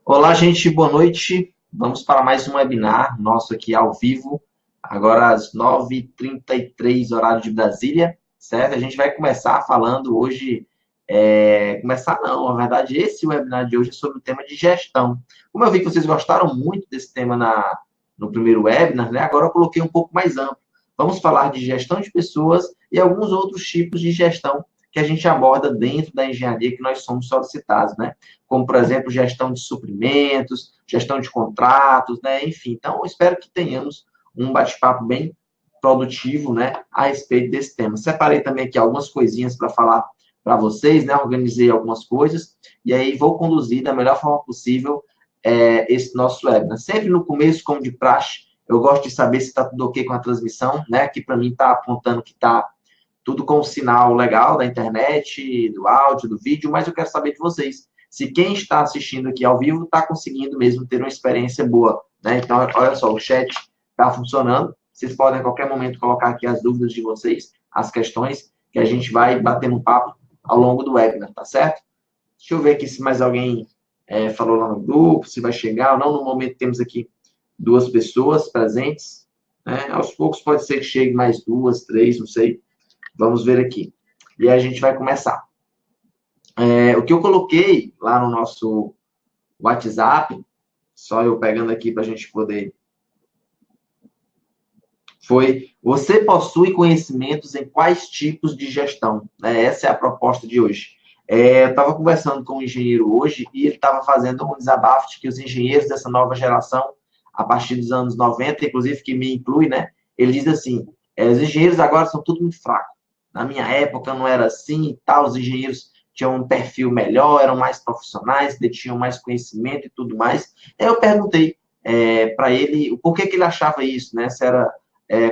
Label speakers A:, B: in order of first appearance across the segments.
A: Olá, gente, boa noite. Vamos para mais um webinar nosso aqui ao vivo, agora às 9h33, horário de Brasília, certo? A gente vai começar falando hoje, começar não, na verdade, esse webinar de hoje é sobre o tema de gestão. Como eu vi que vocês gostaram muito desse tema no primeiro webinar, né? Agora eu coloquei um pouco mais amplo. Vamos falar de gestão de pessoas e alguns outros tipos de gestão que a gente aborda dentro da engenharia que nós somos solicitados, né? Como, por exemplo, gestão de suprimentos, gestão de contratos, né? Enfim, então, eu espero que tenhamos um bate-papo bem produtivo, né, a respeito desse tema. Separei também aqui algumas coisinhas para falar para vocês, né? Organizei algumas coisas e aí vou conduzir da melhor forma possível esse nosso webinar. Sempre no começo, como de praxe, eu gosto de saber se está tudo ok com a transmissão, né? Aqui para mim está apontando que está tudo com o sinal legal da internet, do áudio, do vídeo, mas eu quero saber de vocês. Se quem está assistindo aqui ao vivo está conseguindo mesmo ter uma experiência boa, né? Então, olha só, o chat está funcionando. Vocês podem a qualquer momento colocar aqui as dúvidas de vocês, as questões, que a gente vai batendo um papo ao longo do webinar, tá certo? Deixa eu ver aqui se mais alguém falou lá no grupo, se vai chegar ou não. No momento temos aqui 2 pessoas presentes, né? Aos poucos pode ser que chegue mais 2, 3, não sei. Vamos ver aqui. E aí a gente vai começar. O que eu coloquei lá no nosso WhatsApp, só eu pegando aqui para a gente poder, foi: você possui conhecimentos em quais tipos de gestão? Né? Essa é a proposta de hoje. Eu estava conversando com um engenheiro hoje e ele estava fazendo um desabafo de que os engenheiros dessa nova geração, a partir dos anos 90, inclusive que me inclui, né? Ele diz assim, os engenheiros agora são tudo muito fracos. Na minha época não era assim e tal, os engenheiros tinham um perfil melhor, eram mais profissionais, detinham mais conhecimento e tudo mais. Aí eu perguntei para ele o porquê que ele achava isso, né? Se era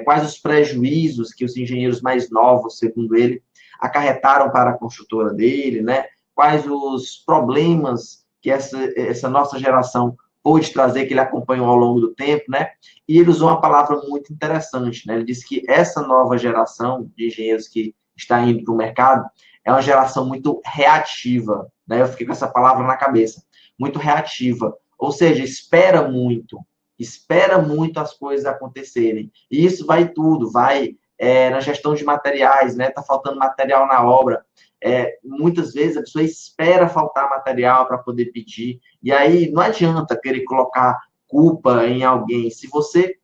A: quais os prejuízos que os engenheiros mais novos, segundo ele, acarretaram para a construtora dele, né? Quais os problemas que essa nossa geração pôde trazer, que ele acompanhou ao longo do tempo, né? E ele usou uma palavra muito interessante, né? Ele disse que essa nova geração de engenheiros que está indo para o mercado é uma geração muito reativa, né? Eu fiquei com essa palavra na cabeça, muito reativa, ou seja, espera muito as coisas acontecerem. E isso vai tudo, vai na gestão de materiais, né? Tá faltando material na obra. Muitas vezes a pessoa espera faltar material para poder pedir, e aí não adianta querer colocar culpa em alguém. Se você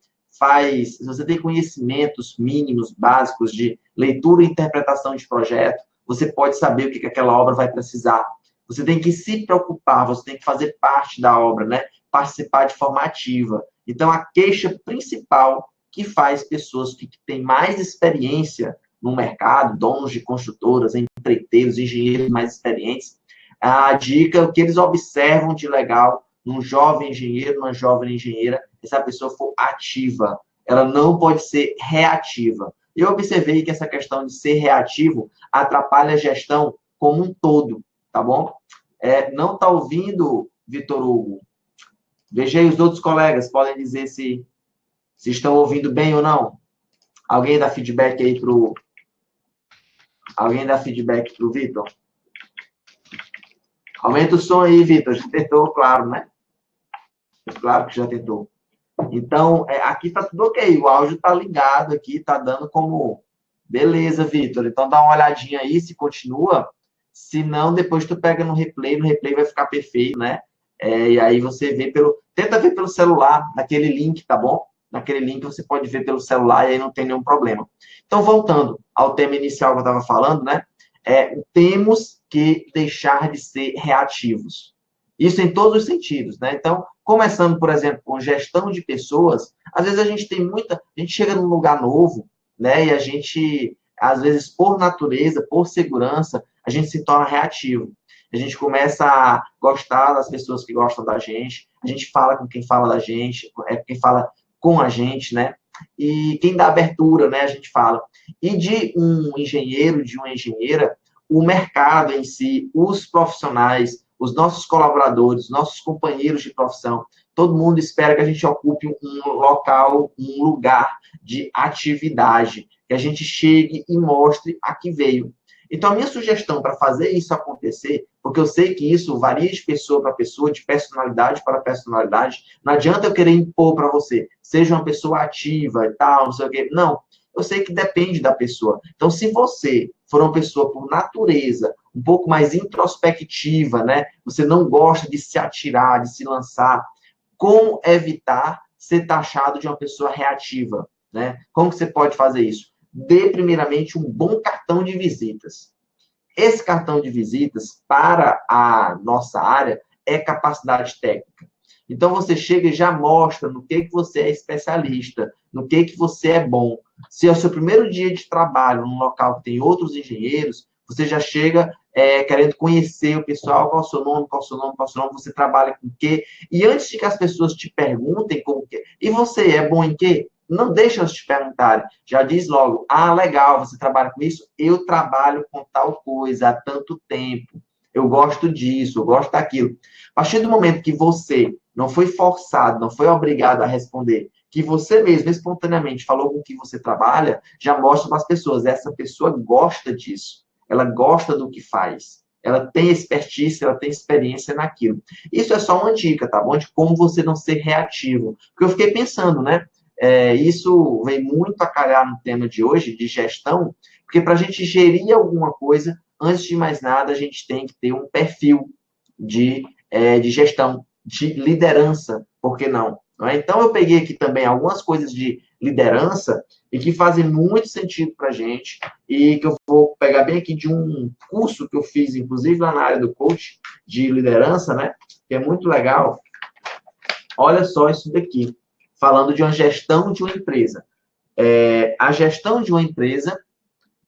A: tem conhecimentos mínimos, básicos de leitura e interpretação de projeto, você pode saber o que aquela obra vai precisar. Você tem que se preocupar, você tem que fazer parte da obra, né? Participar de forma ativa. Então, a queixa principal que faz pessoas que têm mais experiência no mercado, donos de construtoras, empreiteiros, engenheiros mais experientes, a dica, o que eles observam de legal num jovem engenheiro, numa jovem engenheira, se a pessoa for ativa. Ela não pode ser reativa. Eu observei que essa questão de ser reativo atrapalha a gestão como um todo, tá bom? Não está ouvindo, Vitor Hugo? Veja aí os outros colegas, podem dizer se estão ouvindo bem ou não. Alguém dá feedback aí Alguém dá feedback pro Vitor? Aumenta o som aí, Vitor. Já tentou, claro, né? Claro que já tentou. Então, aqui tá tudo ok. O áudio tá ligado aqui, tá dando como... Beleza, Vitor. Então, dá uma olhadinha aí se continua. Se não, depois tu pega no replay. No replay vai ficar perfeito, né? E aí você vê Tenta ver pelo celular, naquele link, tá bom? Naquele link você pode ver pelo celular e aí não tem nenhum problema. Então, voltando ao tema inicial que eu estava falando, né? Temos que deixar de ser reativos. Isso em todos os sentidos, né? Então, começando, por exemplo, com gestão de pessoas, às vezes a gente chega num lugar novo, né? E a gente, às vezes, por natureza, por segurança, a gente se torna reativo. A gente começa a gostar das pessoas que gostam da gente, a gente fala com quem fala da gente, quem fala com a gente, né? E quem dá abertura, né? A gente fala. E de um engenheiro, de uma engenheira, o mercado em si, os profissionais, os nossos colaboradores, nossos companheiros de profissão, todo mundo espera que a gente ocupe um local, um lugar de atividade, que a gente chegue e mostre a que veio. Então, a minha sugestão para fazer isso acontecer, porque eu sei que isso varia de pessoa para pessoa, de personalidade para personalidade, não adianta eu querer impor para você, seja uma pessoa ativa e tal, não sei o quê. Não, eu sei que depende da pessoa. Então, se você for uma pessoa por natureza, um pouco mais introspectiva, né? Você não gosta de se atirar, de se lançar, como evitar ser taxado de uma pessoa reativa, né? Como que você pode fazer isso? Dê, primeiramente, um bom cartão de visitas. Esse cartão de visitas, para a nossa área, é capacidade técnica. Então, você chega e já mostra no que você é especialista, no que você é bom. Se é o seu primeiro dia de trabalho num local que tem outros engenheiros, você já chega querendo conhecer o pessoal, qual é o seu nome, qual é o seu nome, qual é o seu nome, você trabalha com o quê? E antes de que as pessoas te perguntem como que, e você é bom em quê? Não deixa elas te perguntarem. Já diz logo, ah, legal, você trabalha com isso? Eu trabalho com tal coisa há tanto tempo. Eu gosto disso, eu gosto daquilo. A partir do momento que você não foi forçado, não foi obrigado a responder, que você mesmo espontaneamente falou com que você trabalha, já mostra para as pessoas, essa pessoa gosta disso, ela gosta do que faz, ela tem expertise, ela tem experiência naquilo. Isso é só uma dica, tá bom? De como você não ser reativo. Porque eu fiquei pensando, né? Isso vem muito a calhar no tema de hoje, de gestão, porque para a gente gerir alguma coisa, antes de mais nada, a gente tem que ter um perfil de gestão, de liderança, por que não? Não é? Então, eu peguei aqui também algumas coisas de liderança e que fazem muito sentido para a gente e que eu vou pegar bem aqui de um curso que eu fiz, inclusive, lá na área do coach de liderança, né? Que é muito legal. Olha só isso daqui, falando de uma gestão de uma empresa. A gestão de uma empresa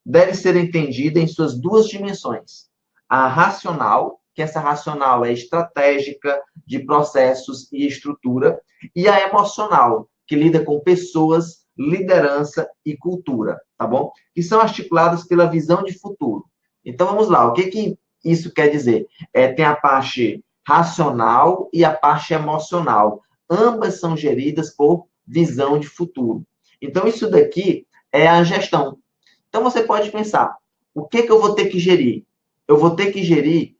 A: deve ser entendida em suas duas dimensões. A racional, que essa racional é estratégica, de processos e estrutura, e a emocional, que lida com pessoas, liderança e cultura, tá bom? Que são articuladas pela visão de futuro. Então, vamos lá, o que isso quer dizer? Tem a parte racional e a parte emocional. Ambas são geridas por visão de futuro. Então, isso daqui é a gestão. Então, você pode pensar, o que eu vou ter que gerir? Eu vou ter que gerir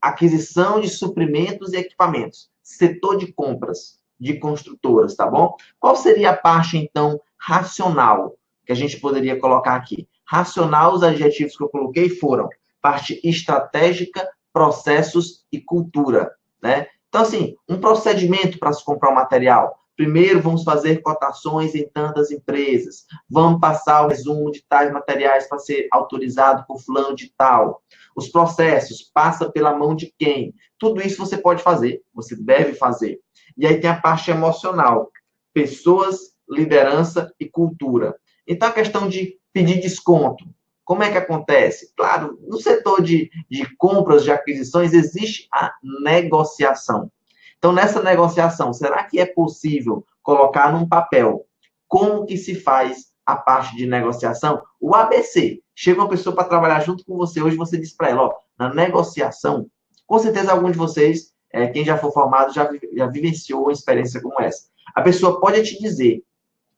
A: aquisição de suprimentos e equipamentos, setor de compras de construtoras, tá bom? Qual seria a parte, então, racional que a gente poderia colocar aqui? Racional, os adjetivos que eu coloquei foram parte estratégica, processos e cultura, né? Então, assim, um procedimento para se comprar um material. Primeiro, vamos fazer cotações em tantas empresas. Vamos passar o resumo de tais materiais para ser autorizado por fulano de tal. Os processos, passa pela mão de quem? Tudo isso você pode fazer, você deve fazer. E aí tem a parte emocional. Pessoas, liderança e cultura. Então, a questão de pedir desconto. Como é que acontece? Claro, no setor de compras, de aquisições, existe a negociação. Então, nessa negociação, será que é possível colocar num papel como que se faz a parte de negociação? O ABC. Chega uma pessoa para trabalhar junto com você hoje, você diz para ela, ó, na negociação, com certeza algum de vocês, quem já for formado, já vivenciou uma experiência como essa. A pessoa pode te dizer,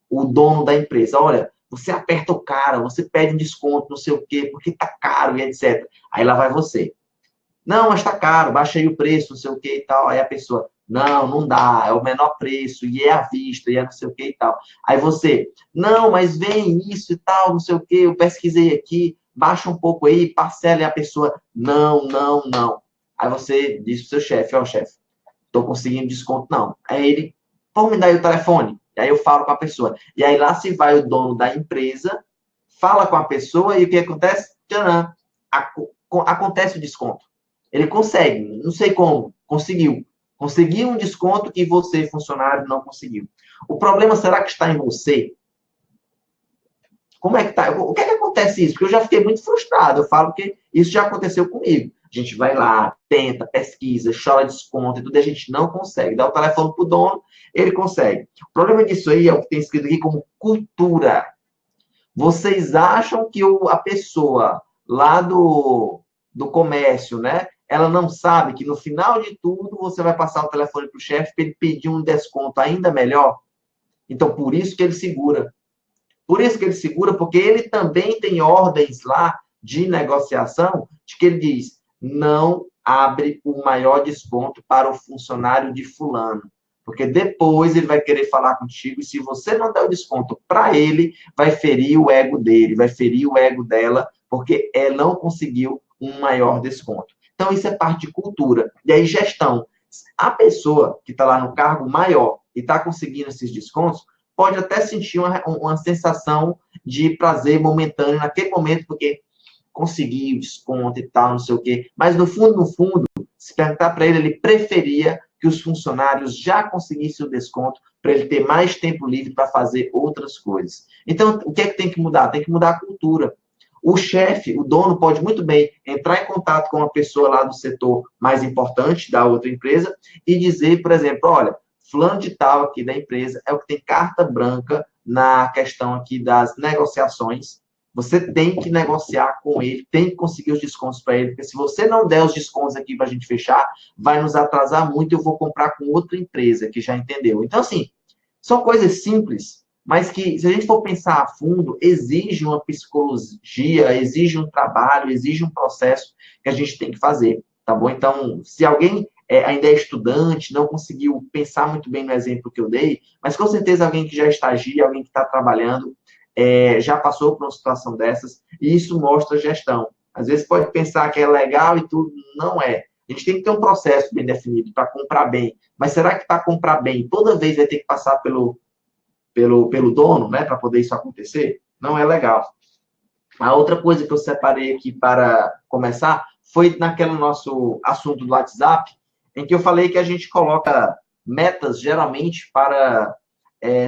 A: o dono da empresa, olha, você aperta o cara, você pede um desconto, não sei o quê, porque tá caro e etc. Aí lá vai você. Não, mas tá caro, baixa aí o preço, não sei o que e tal. Aí a pessoa, não, não dá, é o menor preço, e é à vista, e é não sei o que e tal. Aí você, não, mas vem isso e tal, não sei o que, eu pesquisei aqui, baixa um pouco aí, parcela, e a pessoa, não, não, não. Aí você diz pro seu chefe, ó, chefe, tô conseguindo desconto, não. Aí ele, pô, me dá aí o telefone. E aí eu falo com a pessoa. E aí lá se vai o dono da empresa, fala com a pessoa, e o que acontece? Tcharam, acontece o desconto. Ele consegue, não sei como, conseguiu. Conseguiu um desconto que você, funcionário, não conseguiu. O problema será que está em você? Como é que tá? O que é que acontece isso? Porque eu já fiquei muito frustrado. Eu falo que isso já aconteceu comigo. A gente vai lá, tenta, pesquisa, chora desconto e tudo, e a gente não consegue. Dá o telefone pro dono, ele consegue. O problema disso aí é o que tem escrito aqui como cultura. Vocês acham que a pessoa lá do comércio, né? Ela não sabe que no final de tudo você vai passar o telefone para o chefe para ele pedir um desconto ainda melhor? Então, por isso que ele segura. Por isso que ele segura, porque ele também tem ordens lá de negociação, de que ele diz, não abre o maior desconto para o funcionário de fulano. Porque depois ele vai querer falar contigo, e se você não der o desconto para ele, vai ferir o ego dele, vai ferir o ego dela, porque ela não conseguiu um maior desconto. Então, isso é parte de cultura. E aí, gestão. A pessoa que está lá no cargo maior e está conseguindo esses descontos, pode até sentir uma sensação de prazer momentâneo naquele momento, porque conseguiu desconto e tal, não sei o quê. Mas, no fundo, se perguntar para ele preferia que os funcionários já conseguissem o desconto para ele ter mais tempo livre para fazer outras coisas. Então, o que é que tem que mudar? Tem que mudar a cultura. O chefe, o dono, pode muito bem entrar em contato com uma pessoa lá do setor mais importante da outra empresa e dizer, por exemplo, olha, fulano de tal aqui da empresa é o que tem carta branca na questão aqui das negociações. Você tem que negociar com ele, tem que conseguir os descontos para ele, porque se você não der os descontos aqui para a gente fechar, vai nos atrasar muito, eu vou comprar com outra empresa que já entendeu. Então, assim, são coisas simples, mas que, se a gente for pensar a fundo, exige uma psicologia, exige um trabalho, exige um processo que a gente tem que fazer, tá bom? Então, se alguém ainda é estudante, não conseguiu pensar muito bem no exemplo que eu dei, mas com certeza alguém que já estagia, alguém que está trabalhando, já passou por uma situação dessas, e isso mostra gestão. Às vezes pode pensar que é legal e tudo, não é. A gente tem que ter um processo bem definido para comprar bem, mas será que para comprar bem, toda vez vai ter que passar pelo dono, né, para poder isso acontecer? Não é legal. A outra coisa que eu separei aqui para começar foi naquele nosso assunto do WhatsApp, em que eu falei que a gente coloca metas, geralmente, para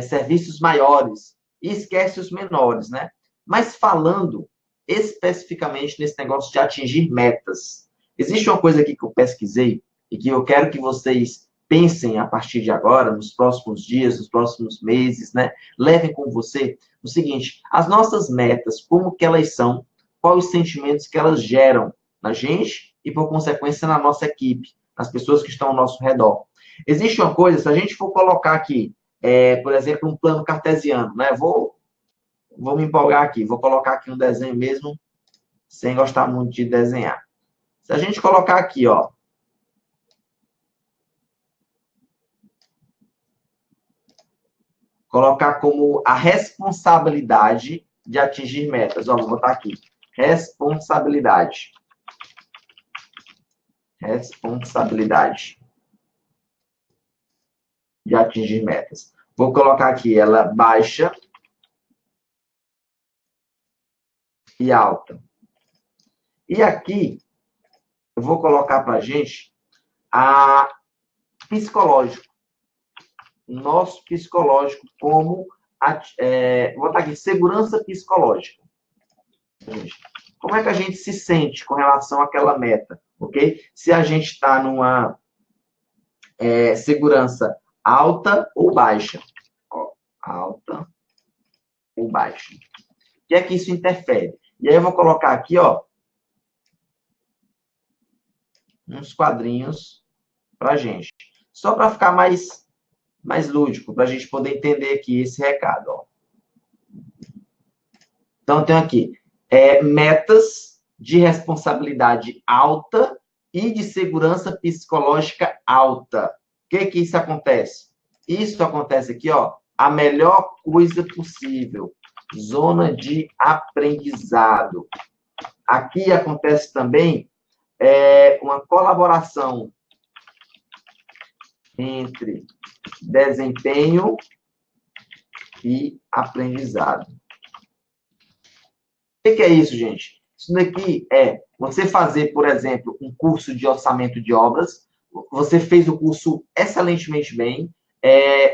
A: serviços maiores e esquece os menores, né? Mas falando especificamente nesse negócio de atingir metas, existe uma coisa aqui que eu pesquisei e que eu quero que vocês pensem a partir de agora, nos próximos dias, nos próximos meses, né? Levem com você o seguinte, as nossas metas, como que elas são, quais os sentimentos que elas geram na gente e, por consequência, na nossa equipe, nas pessoas que estão ao nosso redor. Existe uma coisa, se a gente for colocar aqui, por exemplo, um plano cartesiano, né? Vou me empolgar aqui, vou colocar aqui um desenho mesmo, sem gostar muito de desenhar. Se a gente colocar aqui, ó, colocar como a responsabilidade de atingir metas. Ó, vou botar aqui. Responsabilidade. Responsabilidade de atingir metas. Vou colocar aqui ela baixa e alta. E aqui, eu vou colocar para a gente a psicológico. Nosso psicológico como, vou botar aqui, segurança psicológica. Como é que a gente se sente com relação àquela meta, ok? Se a gente está numa segurança alta ou baixa. Ó, alta ou baixa. O que é que isso interfere? E aí eu vou colocar aqui, ó, uns quadrinhos para a gente. Só para ficar mais lúdico, para a gente poder entender aqui esse recado. Ó. Então, eu tenho aqui metas de responsabilidade alta e de segurança psicológica alta. O que isso acontece? Isso acontece aqui, ó, a melhor coisa possível. Zona de aprendizado. Aqui acontece também uma colaboração entre desempenho e aprendizado. O que é isso, gente? Isso daqui é você fazer, por exemplo, um curso de orçamento de obras, você fez o curso excelentemente bem,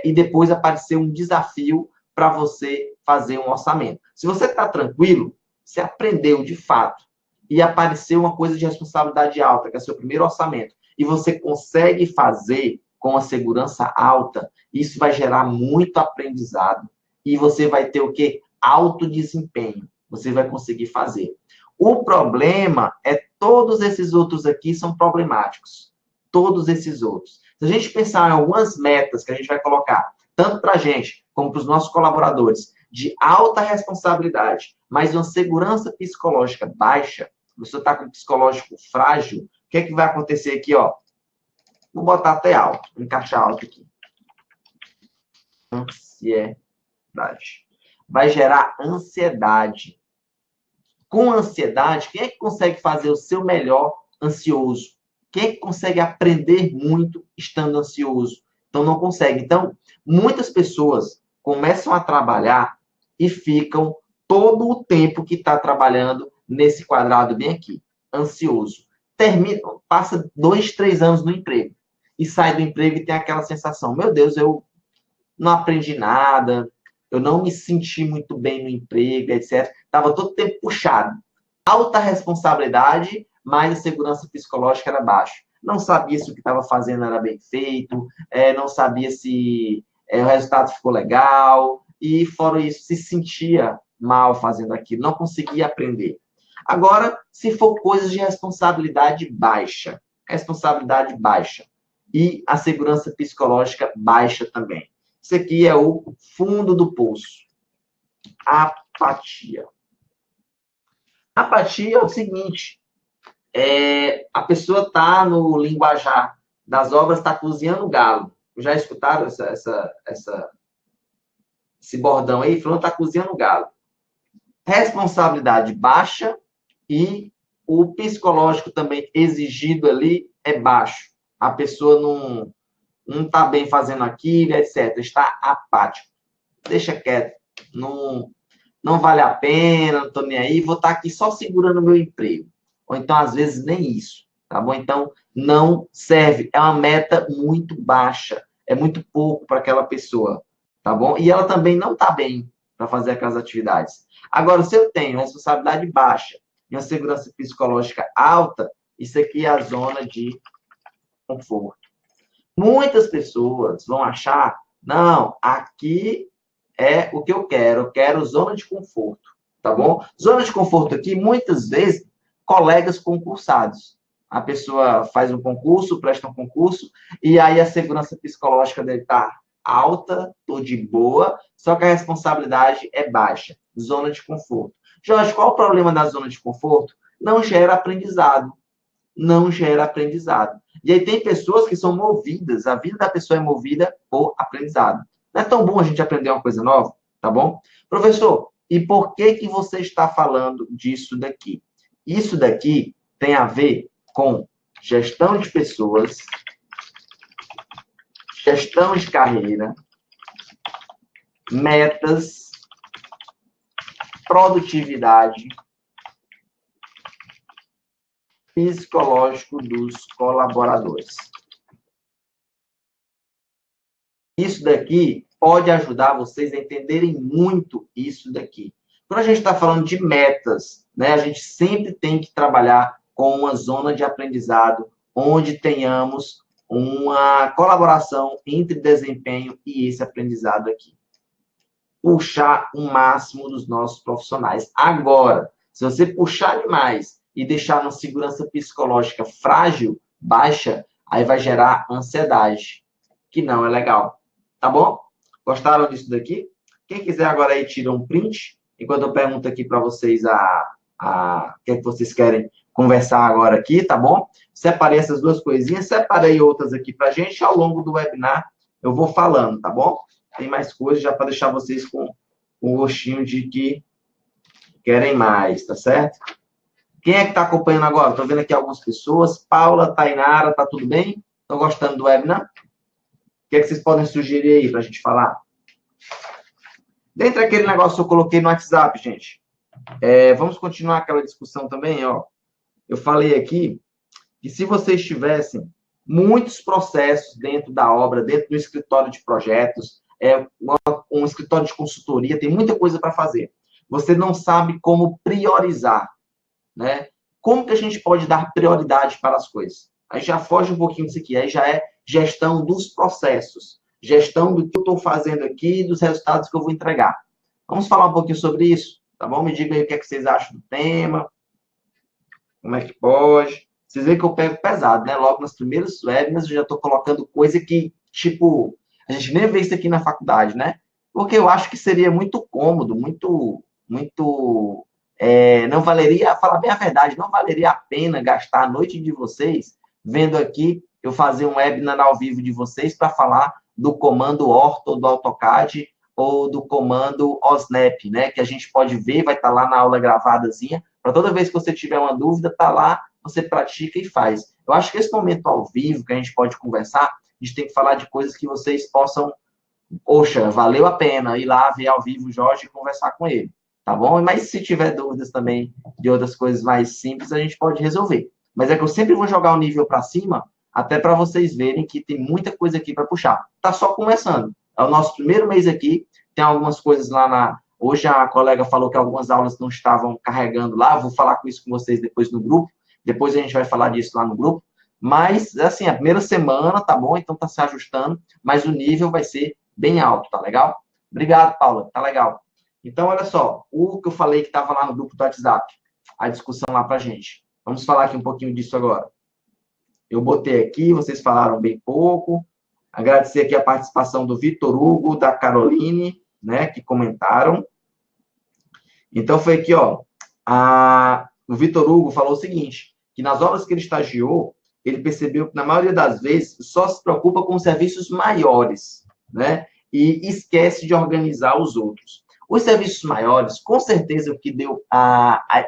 A: e depois apareceu um desafio para você fazer um orçamento. Se você está tranquilo, você aprendeu de fato, e apareceu uma coisa de responsabilidade alta, que é o seu primeiro orçamento, e você consegue fazer com a segurança alta, isso vai gerar muito aprendizado, e você vai ter o quê? Alto desempenho. Você vai conseguir fazer. O problema é todos esses outros aqui são problemáticos. Todos esses outros. Se a gente pensar em algumas metas que a gente vai colocar, tanto para a gente como para os nossos colaboradores, de alta responsabilidade, mas uma segurança psicológica baixa, você está com um psicológico frágil, o que é que vai acontecer aqui, ó? Vou botar até alto, vou encaixar alto aqui. Ansiedade. Vai gerar ansiedade. Com ansiedade, quem é que consegue fazer o seu melhor ansioso? Quem é que consegue aprender muito estando ansioso? Então, não consegue. Então, muitas pessoas começam a trabalhar e ficam todo o tempo que está trabalhando nesse quadrado bem aqui, ansioso. Termina, passa 2, 3 anos no emprego e sai do emprego e tem aquela sensação, meu Deus, eu não aprendi nada, eu não me senti muito bem no emprego, etc. Estava todo tempo puxado. Alta responsabilidade, mas a segurança psicológica era baixa. Não sabia se o que estava fazendo era bem feito, não sabia se o resultado ficou legal, e fora isso, se sentia mal fazendo aquilo, não conseguia aprender. Agora, se for coisas de responsabilidade baixa, e a segurança psicológica baixa também. Isso aqui é o fundo do poço. Apatia. Apatia é o seguinte, a pessoa está no linguajar das obras, está cozinhando galo. Já escutaram esse bordão aí? Falando, está cozinhando galo. Responsabilidade baixa e o psicológico também exigido ali é baixo. A pessoa não está bem fazendo aquilo, etc. Está apático. Deixa quieto. Não vale a pena, não estou nem aí, vou estar aqui só segurando o meu emprego. Ou então, às vezes, nem isso. Tá bom? Então, não serve. É uma meta muito baixa. É muito pouco para aquela pessoa. Tá bom? E ela também não está bem para fazer aquelas atividades. Agora, se eu tenho responsabilidade baixa e uma segurança psicológica alta, isso aqui é a zona de conforto. Muitas pessoas vão achar, não, aqui é o que eu quero zona de conforto, tá bom? Zona de conforto aqui, muitas vezes, colegas concursados. A pessoa faz um concurso, presta um concurso, e aí a segurança psicológica dele está alta, tô de boa, só que a responsabilidade é baixa. Zona de conforto. Jorge, qual o problema da zona de conforto? Não gera aprendizado. Não gera aprendizado. E aí tem pessoas que são movidas, a vida da pessoa é movida por aprendizado. Não é tão bom a gente aprender uma coisa nova, tá bom? Professor, e por que você está falando disso daqui? Isso daqui tem a ver com gestão de pessoas, gestão de carreira, metas, produtividade, psicológico dos colaboradores. Isso daqui pode ajudar vocês a entenderem muito isso daqui. Quando a gente está falando de metas, né, a gente sempre tem que trabalhar com uma zona de aprendizado onde tenhamos uma colaboração entre desempenho e esse aprendizado aqui. Puxar o máximo dos nossos profissionais. Agora, se você puxar demais e deixar uma segurança psicológica frágil, baixa, aí vai gerar ansiedade, que não é legal. Tá bom? Gostaram disso daqui? Quem quiser agora aí tira um print, enquanto eu pergunto aqui para vocês o que é que vocês querem conversar agora aqui, tá bom? Separei essas duas coisinhas, separei outras aqui pra gente, ao longo do webinar eu vou falando, tá bom? Tem mais coisas já para deixar vocês com o gostinho de que querem mais, tá certo? Quem é que está acompanhando agora? Estou vendo aqui algumas pessoas. Paula, Tainara, tá tudo bem? Estão gostando do webinar? O que é que vocês podem sugerir aí para a gente falar? Dentro daquele negócio que eu coloquei no WhatsApp, gente, vamos continuar aquela discussão também, ó. Eu falei aqui que se vocês tivessem muitos processos dentro da obra, dentro do escritório de projetos, um escritório de consultoria, tem muita coisa para fazer. Você não sabe como priorizar, né? Como que a gente pode dar prioridade para as coisas? Aí já foge um pouquinho disso aqui, aí já é gestão dos processos, gestão do que eu estou fazendo aqui e dos resultados que eu vou entregar. Vamos falar um pouquinho sobre isso, tá bom? Me diga aí o que é que vocês acham do tema, como é que pode. Vocês veem que eu pego pesado, né? Logo nos primeiros webinars eu já estou colocando coisa que, tipo, a gente nem vê isso aqui na faculdade, né? porque eu acho que seria muito cômodo, não valeria, falar bem a verdade, não valeria a pena gastar a noite de vocês vendo aqui eu fazer um webinar ao vivo de vocês para falar do comando Orto do AutoCAD ou do comando OSNAP, né? Que a gente pode ver, vai estar lá na aula gravadazinha, para toda vez que você tiver uma dúvida, tá lá, você pratica e faz. Eu acho que esse momento ao vivo que a gente pode conversar, a gente tem que falar de coisas que vocês possam, poxa, valeu a pena ir lá ver ao vivo o Jorge e conversar com ele, tá bom? Mas se tiver dúvidas também de outras coisas mais simples, a gente pode resolver. Mas é que eu sempre vou jogar o nível para cima, até para vocês verem que tem muita coisa aqui para puxar. Tá só começando. É o nosso primeiro mês aqui, tem algumas coisas lá na... Hoje a colega falou que algumas aulas não estavam carregando lá, vou falar com isso com vocês depois no grupo, depois a gente vai falar disso lá no grupo. Mas, assim, a primeira semana, tá bom? Então tá se ajustando, mas o nível vai ser bem alto, tá legal? Obrigado, Paula, tá legal. Então, olha só, o que eu falei que estava lá no grupo do WhatsApp, a discussão lá pra gente. Vamos falar aqui um pouquinho disso agora. Eu botei aqui, vocês falaram bem pouco. Agradecer aqui a participação do Vitor Hugo, da Caroline, né, que comentaram. Então, foi aqui, ó, o Vitor Hugo falou o seguinte, que nas horas que ele estagiou, ele percebeu que, na maioria das vezes, só se preocupa com serviços maiores, né, e esquece de organizar os outros. Os serviços maiores, com certeza, o que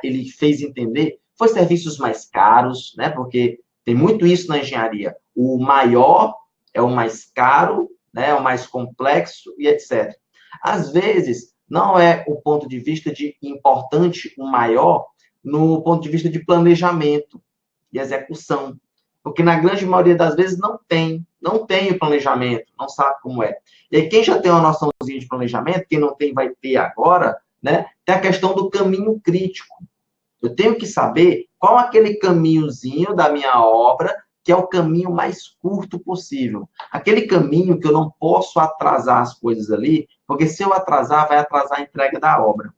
A: ele fez entender foi serviços mais caros, né, porque tem muito isso na engenharia. O maior é o mais caro, né, é o mais complexo e etc. Às vezes, não é o ponto de vista de importante o maior no ponto de vista de planejamento e execução. Porque na grande maioria das vezes não tem o planejamento, não sabe como é. E aí, quem já tem uma noçãozinha de planejamento, quem não tem vai ter agora, né? Tem a questão do caminho crítico. Eu tenho que saber qual é aquele caminhozinho da minha obra que é o caminho mais curto possível. Aquele caminho que eu não posso atrasar as coisas ali, porque se eu atrasar, vai atrasar a entrega da obra.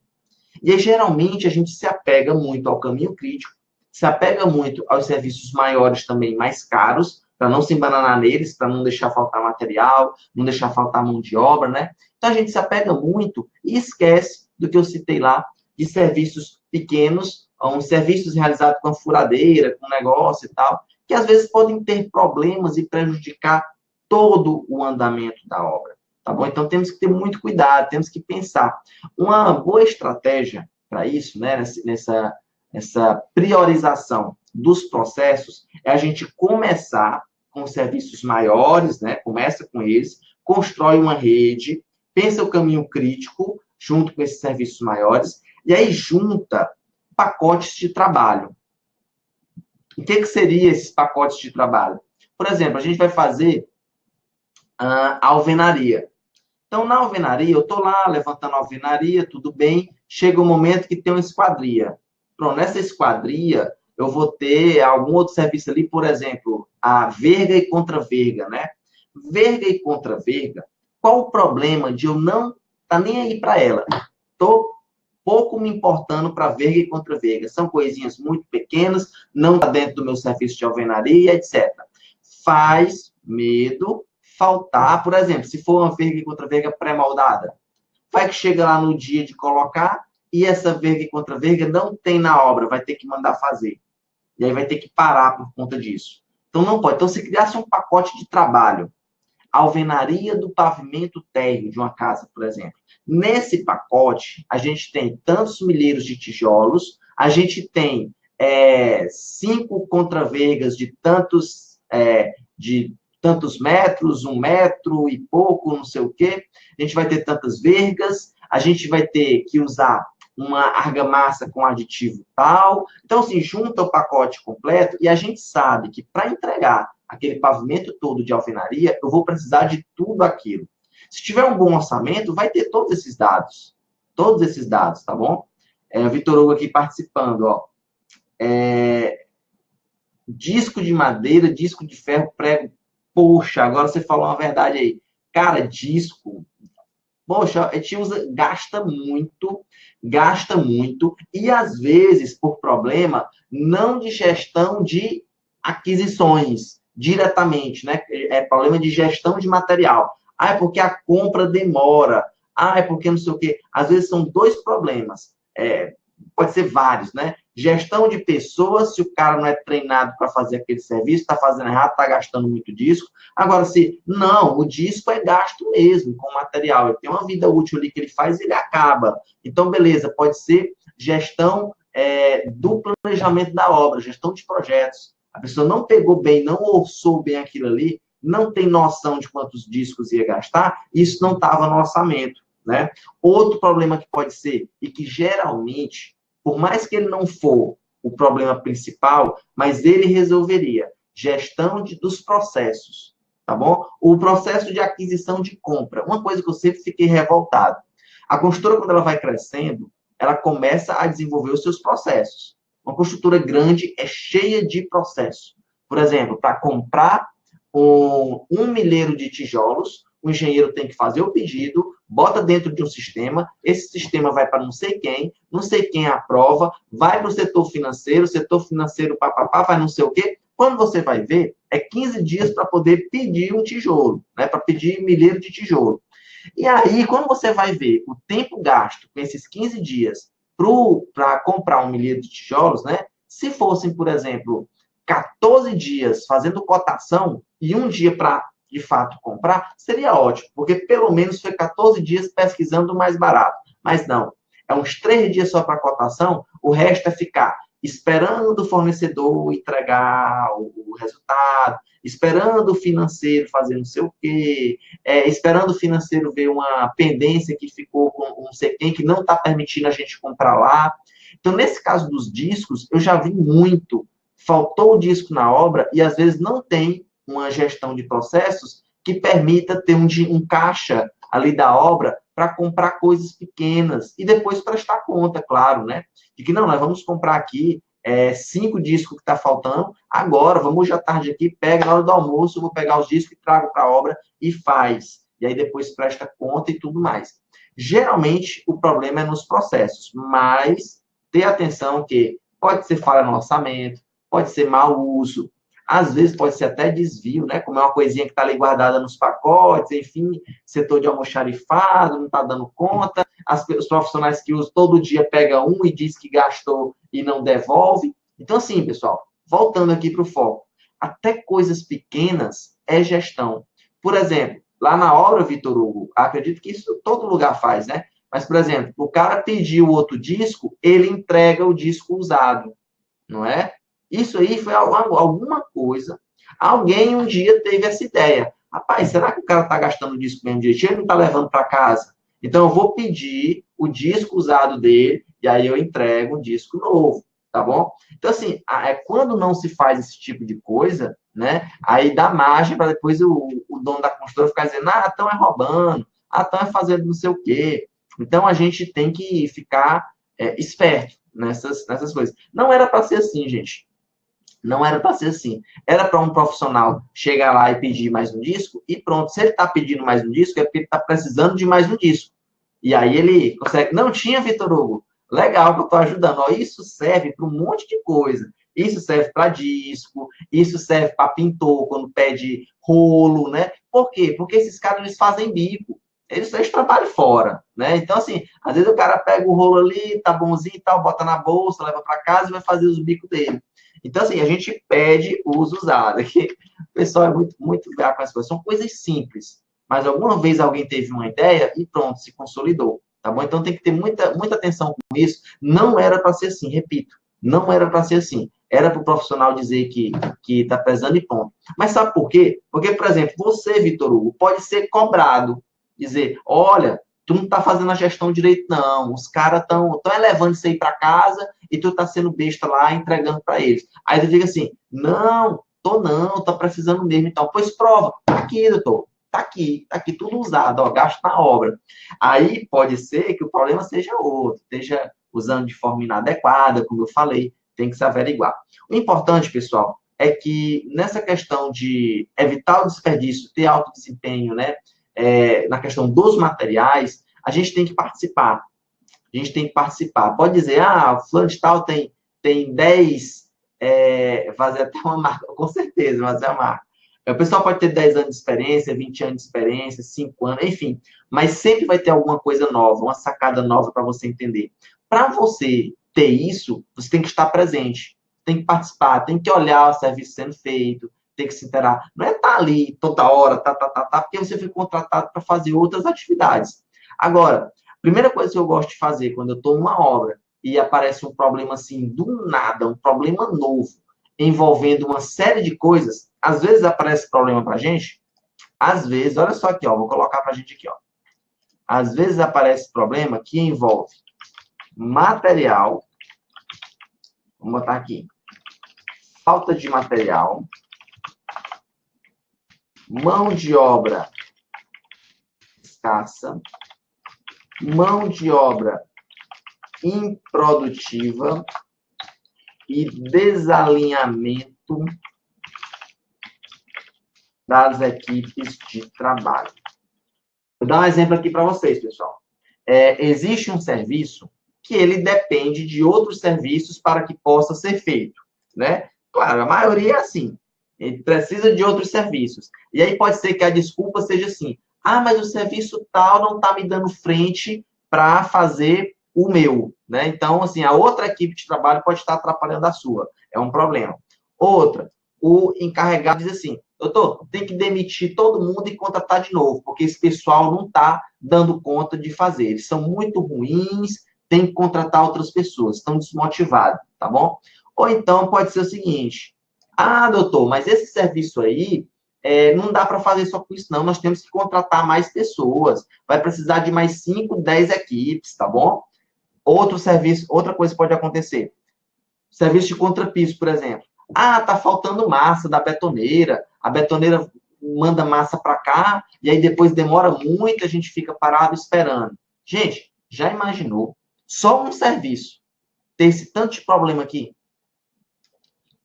A: E aí, geralmente, a gente se apega muito ao caminho crítico, se apega muito aos serviços maiores também, mais caros, para não se embananar neles, para não deixar faltar material, não deixar faltar mão de obra, né? Então, a gente se apega muito e esquece do que eu citei lá, de serviços pequenos, uns serviços realizados com a furadeira, com negócio e tal, que às vezes podem ter problemas e prejudicar todo o andamento da obra, tá bom? Então, temos que ter muito cuidado, temos que pensar. Uma boa estratégia para isso, né, nessa priorização dos processos, é a gente começar com serviços maiores, né, começa com eles, constrói uma rede, pensa o caminho crítico, junto com esses serviços maiores, e aí junta pacotes de trabalho. O que seria esses pacotes de trabalho? Por exemplo, a gente vai fazer a alvenaria. Então, na alvenaria, eu estou lá levantando a alvenaria, tudo bem, chega um momento que tem uma esquadria. Pronto, nessa esquadria, eu vou ter algum outro serviço ali, por exemplo, a verga e contra-verga, né? Verga e contra-verga, qual o problema de eu não estar nem aí para ela? Estou pouco me importando para verga e contra-verga. São coisinhas muito pequenas, não está dentro do meu serviço de alvenaria, etc. Faz medo faltar, por exemplo, se for uma verga e contra-verga pré-moldada, vai que chega lá no dia de colocar e essa verga e contra-verga não tem na obra, vai ter que mandar fazer. E aí vai ter que parar por conta disso. Então não pode. Então, se criasse um pacote de trabalho, alvenaria do pavimento térreo de uma casa, por exemplo. Nesse pacote, a gente tem tantos milheiros de tijolos, a gente tem 5 contravergas de tantos metros, 1 metro e pouco, não sei o quê. A gente vai ter tantas vergas, a gente vai ter que usar uma argamassa com aditivo tal. Então, assim, junta o pacote completo e a gente sabe que para entregar aquele pavimento todo de alvenaria, eu vou precisar de tudo aquilo. Se tiver um bom orçamento, vai ter todos esses dados. Todos esses dados, tá bom? O Vitor Hugo aqui participando, ó. Disco de madeira, disco de ferro, prego. Poxa, agora você falou uma verdade aí. Cara, disco... Poxa, a gente gasta muito, e às vezes, por problema, não de gestão de aquisições diretamente, né? É problema de gestão de material. É porque a compra demora. Ah, é porque não sei o quê. Às vezes são dois problemas. Pode ser vários, né? Gestão de pessoas, se o cara não é treinado para fazer aquele serviço, está fazendo errado, está gastando muito disco. Agora, se não, o disco é gasto mesmo com material. Ele tem uma vida útil ali que ele faz e ele acaba. Então, beleza, pode ser gestão do planejamento da obra, gestão de projetos. A pessoa não pegou bem, não orçou bem aquilo ali, não tem noção de quantos discos ia gastar, isso não estava no orçamento, né? Outro problema que pode ser, e que geralmente, por mais que ele não for o problema principal, mas ele resolveria gestão dos processos, tá bom? O processo de aquisição de compra, uma coisa que eu sempre fiquei revoltado. A construtora, quando ela vai crescendo, ela começa a desenvolver os seus processos. Uma construtora grande é cheia de processos. Por exemplo, para comprar um milheiro de tijolos, o engenheiro tem que fazer o pedido, bota dentro de um sistema, esse sistema vai para não sei quem aprova, vai para o setor financeiro, papapá, vai não sei o quê. Quando você vai ver, é 15 dias para poder pedir um tijolo, né? Para pedir milheiro de tijolo. E aí, quando você vai ver o tempo gasto com esses 15 dias para comprar um milheiro de tijolos, né? Se fossem, por exemplo, 14 dias fazendo cotação e um dia para, de fato, comprar, seria ótimo, porque pelo menos foi 14 dias pesquisando o mais barato. Mas não, é uns 3 dias só para cotação, o resto é ficar esperando o fornecedor entregar o resultado, esperando o financeiro fazer não sei o quê, esperando o financeiro ver uma pendência que ficou com não sei quem, que não está permitindo a gente comprar lá. Então, nesse caso dos discos, eu já vi muito. Faltou o disco na obra e, às vezes, não tem uma gestão de processos que permita ter um caixa ali da obra para comprar coisas pequenas e depois prestar conta, claro, né? De que, não, nós vamos comprar aqui 5 discos que está faltando, agora, vamos hoje à tarde aqui, pega na hora do almoço, vou pegar os discos e trago para a obra e faz. E aí depois presta conta e tudo mais. Geralmente, o problema é nos processos, mas ter atenção que pode ser falha no orçamento, pode ser mau uso, às vezes pode ser até desvio, né? Como é uma coisinha que está ali guardada nos pacotes, enfim, setor de almoxarifado, não está dando conta, os profissionais que usam todo dia pega um e diz que gastou e não devolve. Então, assim, pessoal, voltando aqui para o foco, até coisas pequenas é gestão. Por exemplo, lá na obra, Vitor Hugo, acredito que isso todo lugar faz, né? Mas, por exemplo, o cara pediu outro disco, ele entrega o disco usado, não é? Isso aí foi alguma coisa. Alguém um dia teve essa ideia. Rapaz, será que o cara está gastando o disco mesmo direitinho? Ele não está levando para casa? Então, eu vou pedir o disco usado dele e aí eu entrego um disco novo, tá bom? Então, assim, quando não se faz esse tipo de coisa, né? Aí dá margem para depois o dono da construtora ficar dizendo, estão roubando, estão fazendo não sei o quê. Então, a gente tem que ficar esperto nessas coisas. Não era para ser assim, gente. Não era para ser assim. Era para um profissional chegar lá e pedir mais um disco e pronto. Se ele está pedindo mais um disco, é porque ele está precisando de mais um disco. E aí ele consegue. Não tinha, Vitor Hugo? Legal que eu estou ajudando. Ó, isso serve para um monte de coisa. Isso serve para disco, isso serve para pintor, quando pede rolo, né? Por quê? Porque esses caras, eles fazem bico. Eles trabalham fora, né? Então, assim, às vezes o cara pega o rolo ali, tá bonzinho e tal, bota na bolsa, leva para casa e vai fazer os bicos dele. Então, assim, a gente pede o uso usado. Aqui, o pessoal é muito gato com as coisas. São coisas simples. Mas alguma vez alguém teve uma ideia e pronto, se consolidou. Tá bom? Então tem que ter muita atenção com isso. Não era para ser assim, repito. Não era para ser assim. Era para o profissional dizer que está pesando e pronto. Mas sabe por quê? Porque, por exemplo, você, Vitor Hugo, pode ser cobrado. Dizer, olha, tu não tá fazendo a gestão direito, não. Os caras estão elevando isso aí para casa e tu tá sendo besta lá, entregando para eles. Aí tu diga assim, não, tô precisando mesmo. Então, pois prova. Tá aqui, doutor. Tá aqui tudo usado, ó, gasto na obra. Aí pode ser que o problema seja outro, esteja usando de forma inadequada, como eu falei, tem que se averiguar. O importante, pessoal, é que nessa questão de evitar o desperdício, ter alto desempenho, né, na questão dos materiais, a gente tem que participar. A gente tem que participar. Pode dizer, fulano de tal tem 10, fazer até uma marca, com certeza, mas é uma marca. O pessoal pode ter 10 anos de experiência, 20 anos de experiência, 5 anos, enfim. Mas sempre vai ter alguma coisa nova, uma sacada nova para você entender. Para você ter isso, você tem que estar presente, tem que participar, tem que olhar o serviço sendo feito, tem que se interar. Não é estar ali toda hora, porque você foi contratado para fazer outras atividades. Agora, a primeira coisa que eu gosto de fazer quando eu estou numa obra e aparece um problema assim, do nada, um problema novo, envolvendo uma série de coisas, às vezes aparece problema para a gente, às vezes, olha só aqui, ó, vou colocar para a gente aqui, ó. Às vezes aparece problema que envolve material, vamos botar aqui, falta de material, mão de obra escassa, mão de obra improdutiva e desalinhamento das equipes de trabalho. Vou dar um exemplo aqui para vocês, pessoal. Existe um serviço que ele depende de outros serviços para que possa ser feito, né? Claro, a maioria é assim. Ele precisa de outros serviços. E aí pode ser que a desculpa seja assim: ah, mas o serviço tal não está me dando frente para fazer o meu, né? Então, assim, a outra equipe de trabalho pode estar atrapalhando a sua. É um problema. Outra, o encarregado diz assim: doutor, tem que demitir todo mundo e contratar de novo, porque esse pessoal não está dando conta de fazer. Eles são muito ruins, tem que contratar outras pessoas, estão desmotivados, tá bom? Ou então pode ser o seguinte: ah, doutor, mas esse serviço aí não dá para fazer só com isso, não. Nós temos que contratar mais pessoas. Vai precisar de mais 5, 10 equipes, tá bom? Outro serviço, outra coisa pode acontecer. Serviço de contrapiso, por exemplo. Ah, tá faltando massa da betoneira. A betoneira manda massa para cá e aí depois demora muito, a gente fica parado esperando. Gente, já imaginou só um serviço ter esse tanto de problema aqui?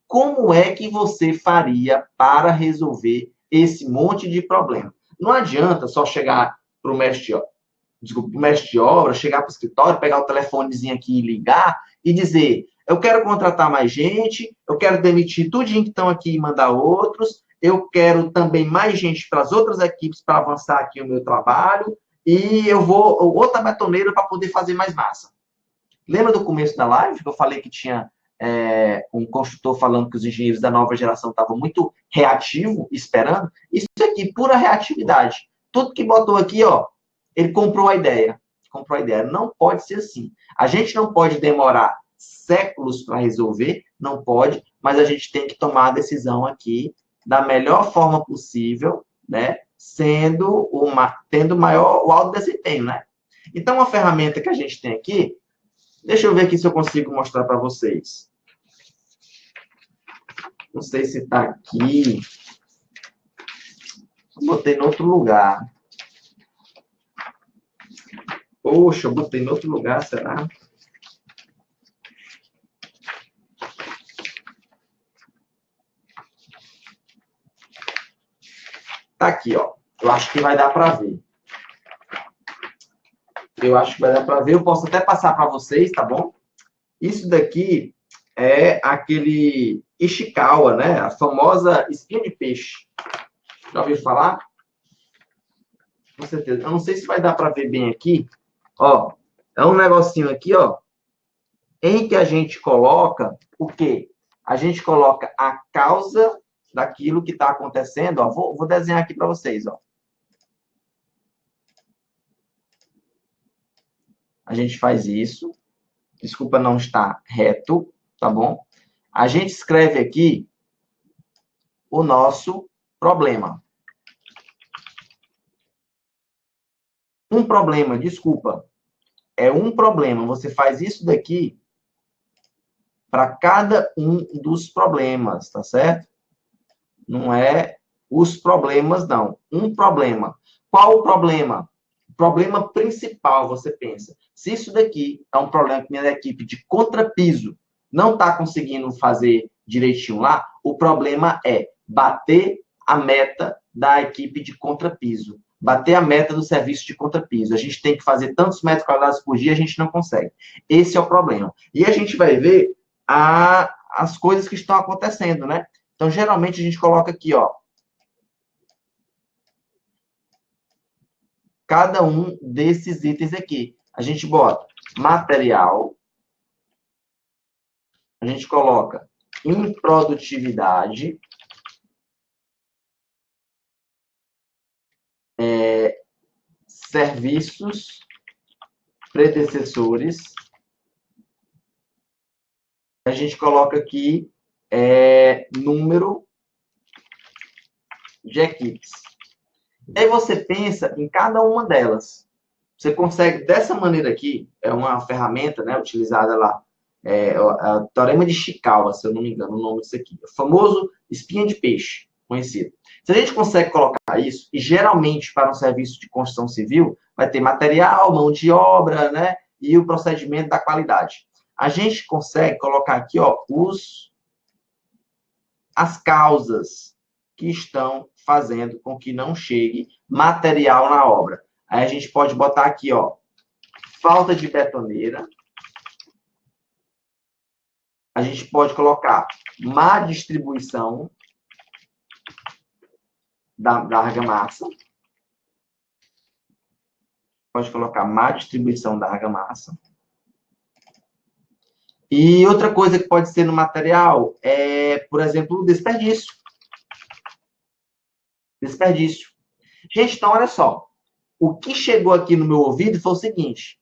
A: Como é que você faria para resolver esse monte de problema? Não adianta só chegar para o mestre de obra, chegar para o escritório, pegar o telefonezinho aqui e ligar e dizer: eu quero contratar mais gente, eu quero demitir tudinho que estão aqui e mandar outros, eu quero também mais gente para as outras equipes para avançar aqui o meu trabalho, e eu vou outra betoneira para poder fazer mais massa. Lembra do começo da live que eu falei que tinha um construtor falando que os engenheiros da nova geração estavam muito reativos, esperando? Isso aqui, pura reatividade. Tudo que botou aqui, ó, ele comprou a ideia. Comprou a ideia. Não pode ser assim. A gente não pode demorar séculos para resolver, não pode, mas a gente tem que tomar a decisão aqui da melhor forma possível, né? Tendo o alto desempenho, né? Então, uma ferramenta que a gente tem aqui, deixa eu ver aqui se eu consigo mostrar para vocês. Não sei se está aqui. Botei em outro lugar. Poxa, eu botei em outro lugar, será? Tá aqui, ó. Eu acho que vai dar para ver. Eu acho que vai dar para ver. Eu posso até passar para vocês, tá bom? Isso daqui é aquele Ishikawa, né? A famosa espinha de peixe. Já ouviu falar? Com certeza. Eu não sei se vai dar para ver bem aqui. Ó, é um negocinho aqui, ó, em que a gente coloca o quê? A gente coloca a causa daquilo que está acontecendo. Ó, vou desenhar aqui para vocês, ó. A gente faz isso. Desculpa não estar reto, tá bom? A gente escreve aqui o nosso problema. Um problema, desculpa. É um problema. Você faz isso daqui para cada um dos problemas, tá certo? Não é os problemas, não. Um problema. Qual o problema? O problema principal, você pensa. Se isso daqui é um problema que minha equipe de contrapiso não está conseguindo fazer direitinho lá, o problema é bater a meta da equipe de contrapiso. Bater a meta do serviço de contrapiso. A gente tem que fazer tantos metros quadrados por dia, a gente não consegue. Esse é o problema. E a gente vai ver as coisas que estão acontecendo, né? Então, geralmente, a gente coloca aqui, ó, cada um desses itens aqui. A gente bota material, a gente coloca improdutividade, serviços predecessores, a gente coloca aqui número de equipes. E aí você pensa em cada uma delas. Você consegue, dessa maneira aqui, é uma ferramenta, né, utilizada lá, é o Teorema de Chikawa, se eu não me engano, o nome disso aqui. O famoso espinha de peixe, conhecido. Se a gente consegue colocar isso, e geralmente para um serviço de construção civil, vai ter material, mão de obra, né, e o procedimento da qualidade. A gente consegue colocar aqui, ó, as causas que estão fazendo com que não chegue material na obra. Aí a gente pode botar aqui, ó, falta de betoneira. A gente pode colocar má distribuição da argamassa. Pode colocar má distribuição da argamassa. E outra coisa que pode ser no material é, por exemplo, desperdício. Desperdício. Gente, então olha só. O que chegou aqui no meu ouvido foi o seguinte: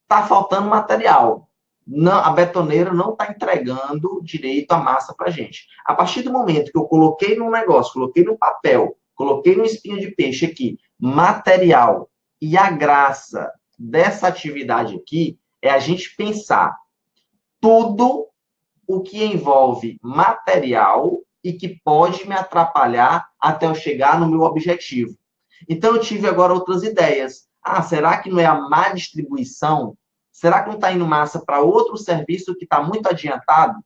A: tá faltando material. Não, a betoneira não está entregando direito a massa para a gente. A partir do momento que eu coloquei no negócio, coloquei no papel, coloquei no espinho de peixe aqui, material, e a graça dessa atividade aqui é a gente pensar tudo o que envolve material e que pode me atrapalhar até eu chegar no meu objetivo. Então, eu tive agora outras ideias. Ah, será que não é a má distribuição? Será que não está indo massa para outro serviço que está muito adiantado?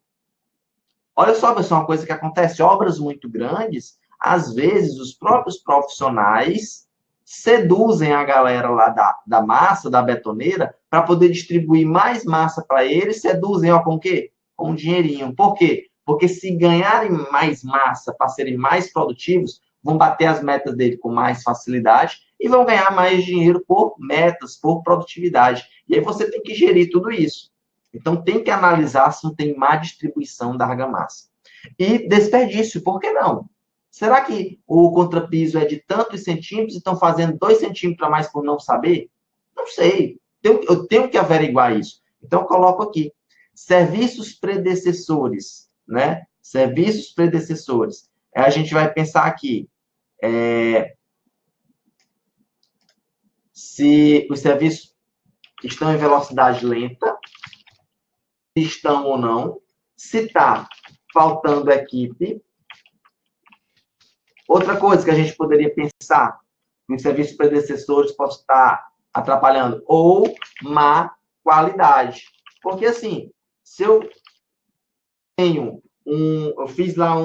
A: Olha só, pessoal, uma coisa que acontece. Obras muito grandes, às vezes, os próprios profissionais seduzem a galera lá da massa, da betoneira, para poder distribuir mais massa para eles, seduzem, ó, com o quê? Com um dinheirinho. Por quê? Porque se ganharem mais massa para serem mais produtivos, vão bater as metas dele com mais facilidade e vão ganhar mais dinheiro por metas, por produtividade. E aí você tem que gerir tudo isso. Então, tem que analisar se não tem má distribuição da argamassa. E desperdício, por que não? Será que o contrapiso é de tantos centímetros e estão fazendo 2 centímetros a mais por não saber? Não sei. Eu tenho que averiguar isso. Então, eu coloco aqui. Serviços predecessores, né? Serviços predecessores. Aí a gente vai pensar aqui. Se os serviços estão em velocidade lenta, se estão ou não, se está faltando equipe. Outra coisa que a gente poderia pensar, que os serviços predecessores podem estar atrapalhando, ou má qualidade. Porque, assim, se eu tenho eu fiz lá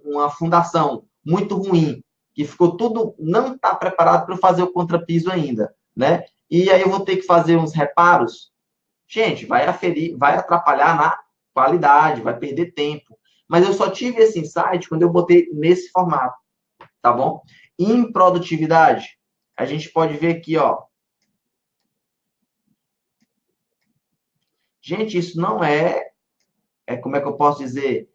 A: uma fundação muito ruim, que ficou tudo, não está preparado para fazer o contrapiso ainda, né? E aí eu vou ter que fazer uns reparos. Gente, vai aferir, vai atrapalhar na qualidade, vai perder tempo. Mas eu só tive esse insight quando eu botei nesse formato, tá bom? Improdutividade, a gente pode ver aqui, ó. Gente, isso não como é que eu posso dizer?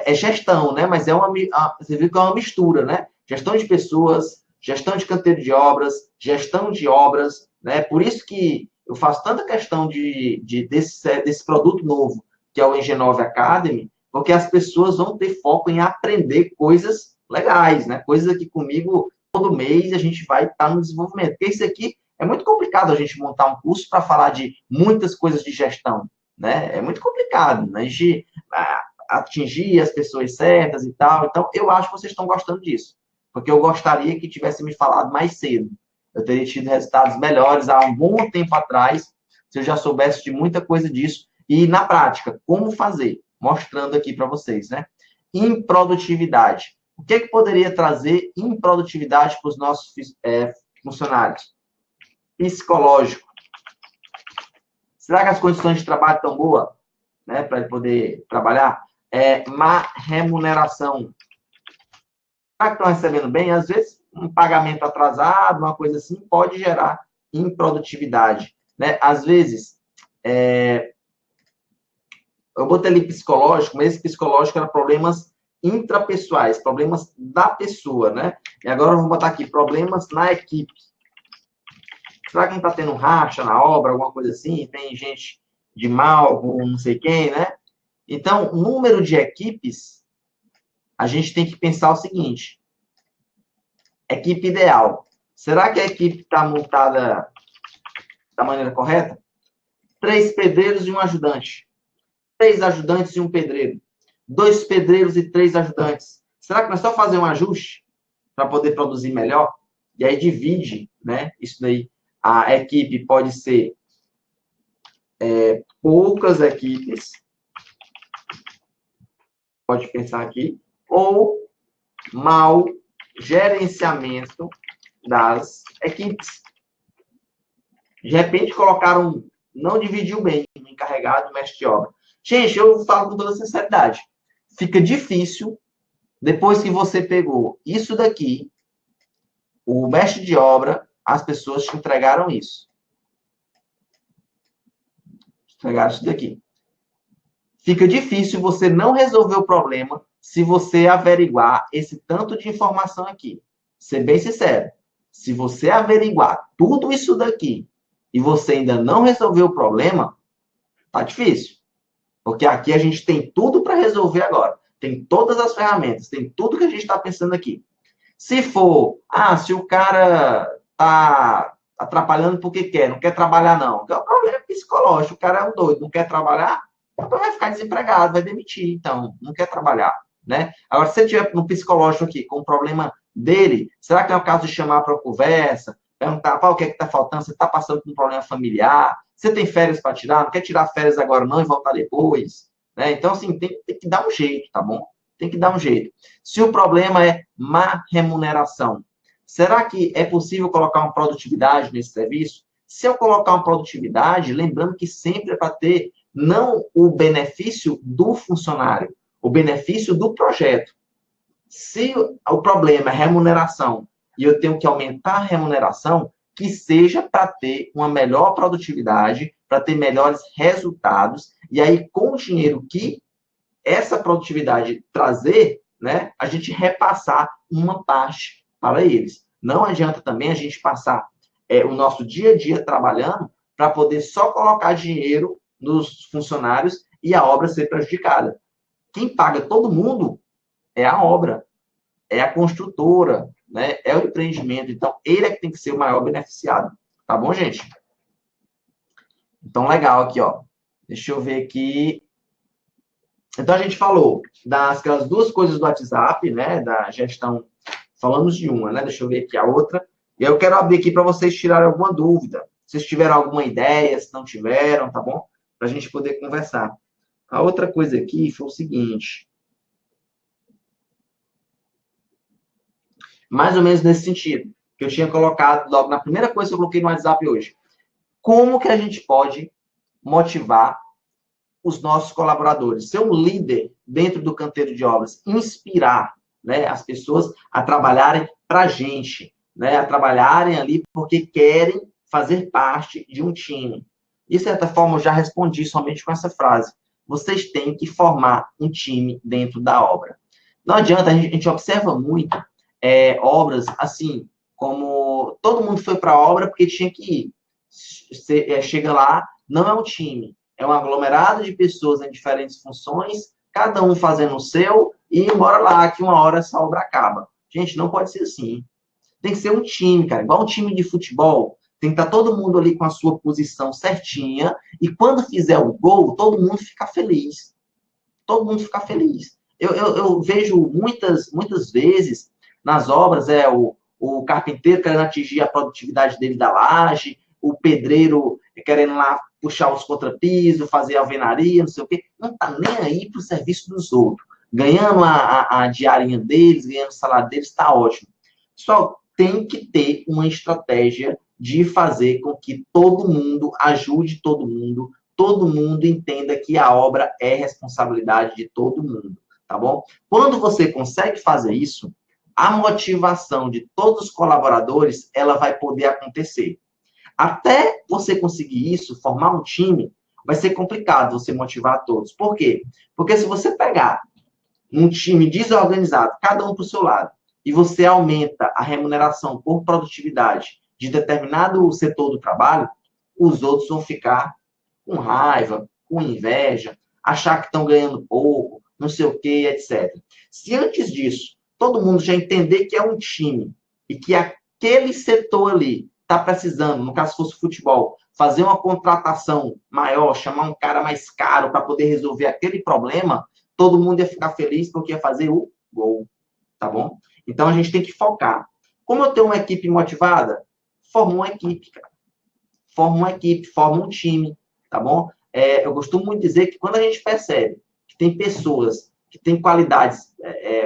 A: É gestão, né? Mas você viu que é uma mistura, né? Gestão de pessoas, gestão de canteiro de obras, gestão de obras, né? Por isso que eu faço tanta questão desse produto novo, que é o Engenove Academy, porque as pessoas vão ter foco em aprender coisas legais, né? Coisas que comigo, todo mês, a gente vai estar no desenvolvimento. Porque isso aqui é muito complicado a gente montar um curso para falar de muitas coisas de gestão, né? É muito complicado, né? De atingir as pessoas certas e tal. Então, eu acho que vocês estão gostando disso, porque eu gostaria que tivesse me falado mais cedo. Eu teria tido resultados melhores há um bom tempo atrás, se eu já soubesse de muita coisa disso. E, na prática, como fazer? Mostrando aqui para vocês, né? Improdutividade. O que poderia trazer improdutividade para os nossos funcionários? Psicológico. Será que as condições de trabalho estão boas, né, para ele poder trabalhar? Má remuneração. Será que estão recebendo bem? Às vezes, um pagamento atrasado, uma coisa assim, pode gerar improdutividade, né? Às vezes, eu botei ali psicológico, mas esse psicológico era problemas intrapessoais, problemas da pessoa, né? E agora eu vou botar aqui, problemas na equipe. Será que não está tendo racha na obra, alguma coisa assim? Tem gente de mal com não sei quem, né? Então, número de equipes, a gente tem que pensar o seguinte: equipe ideal. Será que a equipe está montada da maneira correta? 3 pedreiros e um ajudante. 3 ajudantes e um pedreiro. 2 pedreiros e 3 ajudantes. Será que não é só fazer um ajuste para poder produzir melhor? E aí divide, né? Isso daí. A equipe pode ser poucas equipes, pode pensar aqui, ou mau gerenciamento das equipes. De repente colocaram, não dividiu bem o encarregado, o mestre de obra. Gente, eu falo com toda sinceridade. Fica difícil, depois que você pegou isso daqui, o mestre de obra, as pessoas te entregaram isso. Entregaram isso daqui. Fica difícil você não resolver o problema se você averiguar esse tanto de informação aqui. Ser bem sincero. Se você averiguar tudo isso daqui e você ainda não resolveu o problema, tá difícil. Porque aqui a gente tem tudo para resolver agora. Tem todas as ferramentas, tem tudo que a gente está pensando aqui. Se for, se o cara tá atrapalhando porque quer, não quer trabalhar não. É um problema psicológico, o cara é um doido, não quer trabalhar, então vai ficar desempregado, vai demitir, então, não quer trabalhar, né? Agora, se você tiver no psicológico aqui, com o problema dele, será que é o caso de chamar para conversa, perguntar, o que é que está faltando, você está passando por um problema familiar, você tem férias para tirar, não quer tirar férias agora não e voltar depois, né? Então, assim, tem que dar um jeito, tá bom? Tem que dar um jeito. Se o problema é má remuneração, será que é possível colocar uma produtividade nesse serviço? Se eu colocar uma produtividade, lembrando que sempre é para ter não o benefício do funcionário, o benefício do projeto. Se o problema é remuneração e eu tenho que aumentar a remuneração, que seja para ter uma melhor produtividade, para ter melhores resultados, e aí com o dinheiro que essa produtividade trazer, né, a gente repassar uma parte para eles. Não adianta também a gente passar o nosso dia a dia trabalhando para poder só colocar dinheiro nos funcionários e a obra ser prejudicada. Quem paga todo mundo é a obra, é a construtora, né, é o empreendimento. Então, ele é que tem que ser o maior beneficiado. Tá bom, gente? Então, legal aqui, ó. Deixa eu ver aqui. Então, a gente falou daquelas duas coisas do WhatsApp, né, da gestão. Falamos de uma, né? Deixa eu ver aqui a outra. E eu quero abrir aqui para vocês tirarem alguma dúvida. Se vocês tiveram alguma ideia, se não tiveram, tá bom? Para a gente poder conversar. A outra coisa aqui foi o seguinte. Mais ou menos nesse sentido. Que eu tinha colocado logo na primeira coisa que eu coloquei no WhatsApp hoje. Como que a gente pode motivar os nossos colaboradores? Ser um líder dentro do canteiro de obras. Inspirar, né, as pessoas a trabalharem para a gente, né, a trabalharem ali porque querem fazer parte de um time. De certa forma, eu já respondi somente com essa frase. Vocês têm que formar um time dentro da obra. Não adianta, a gente observa muito obras assim, como todo mundo foi para a obra porque tinha que ir. Chega lá, não é um time, é um aglomerado de pessoas em diferentes funções, cada um fazendo o seu, e embora lá, que uma hora essa obra acaba. Gente, não pode ser assim. Tem que ser um time, cara, igual um time de futebol. Tem que estar todo mundo ali com a sua posição certinha, e quando fizer o gol, todo mundo fica feliz. Todo mundo fica feliz. Eu vejo muitas vezes nas obras, o carpinteiro querendo atingir a produtividade dele da laje, o pedreiro querendo lá puxar os contrapisos, fazer alvenaria, não sei o quê. Não está nem aí para o serviço dos outros. Ganhando a diarinha deles, ganhando o salário deles, está ótimo. Só tem que ter uma estratégia de fazer com que todo mundo ajude todo mundo entenda que a obra é responsabilidade de todo mundo, tá bom? Quando você consegue fazer isso, a motivação de todos os colaboradores, ela vai poder acontecer. Até você conseguir isso, formar um time, vai ser complicado você motivar todos. Por quê? Porque se você pegar um time desorganizado, cada um para o seu lado, e você aumenta a remuneração por produtividade de determinado setor do trabalho, os outros vão ficar com raiva, com inveja, achar que estão ganhando pouco, não sei o que, etc. Se antes disso, todo mundo já entender que é um time e que aquele setor ali está precisando, no caso se fosse futebol, fazer uma contratação maior, chamar um cara mais caro para poder resolver aquele problema, todo mundo ia ficar feliz porque ia fazer o gol, tá bom? Então a gente tem que focar. Como eu tenho uma equipe motivada, forma uma equipe, cara. Forma uma equipe, forma um time, tá bom? Eu costumo muito dizer que quando a gente percebe que tem pessoas que têm qualidades,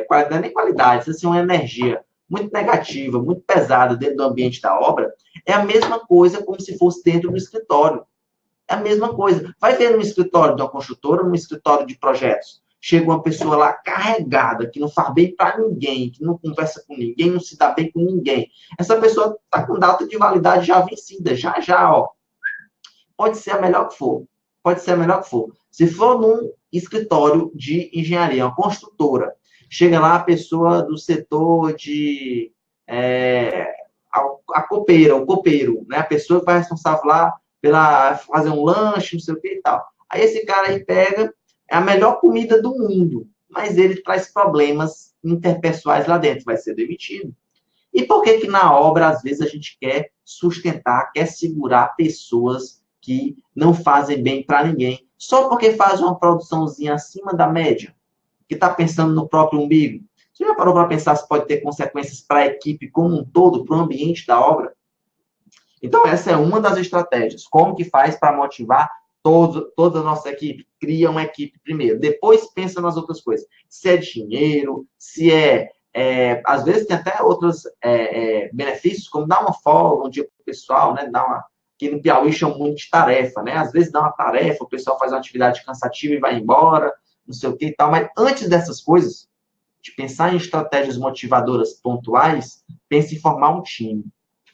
A: qualidade, nem qualidades, assim, uma energia muito negativa, muito pesada dentro do ambiente da obra, é a mesma coisa como se fosse dentro do escritório. É a mesma coisa. Vai ver no escritório de uma construtora, no escritório de projetos. Chega uma pessoa lá carregada, que não faz bem para ninguém, que não conversa com ninguém, não se dá bem com ninguém. Essa pessoa está com data de validade já vencida, já, ó. Pode ser a melhor que for. Pode ser a melhor que for. Se for num escritório de engenharia, uma construtora, chega lá a pessoa do setor de a copeira, o copeiro, né? A pessoa que vai responsável lá pela fazer um lanche, não sei o que e tal. Aí esse cara aí pega a melhor comida do mundo, mas ele traz problemas interpessoais lá dentro, vai ser demitido. E por que que na obra, às vezes, a gente quer sustentar, quer segurar pessoas que não fazem bem para ninguém, só porque faz uma produçãozinha acima da média, que está pensando no próprio umbigo? Você já parou para pensar se pode ter consequências para a equipe como um todo, para o ambiente da obra? Então, essa é uma das estratégias. Como que faz para motivar toda a nossa equipe? Cria uma equipe primeiro. Depois pensa nas outras coisas. Se é dinheiro, se às vezes tem até outros benefícios, como dar uma folga um dia para o pessoal, né? Que no Piauí chamam muito de tarefa, né? Às vezes dá uma tarefa, o pessoal faz uma atividade cansativa e vai embora, não sei o que e tal. Mas antes dessas coisas, de pensar em estratégias motivadoras pontuais, pense em formar um time,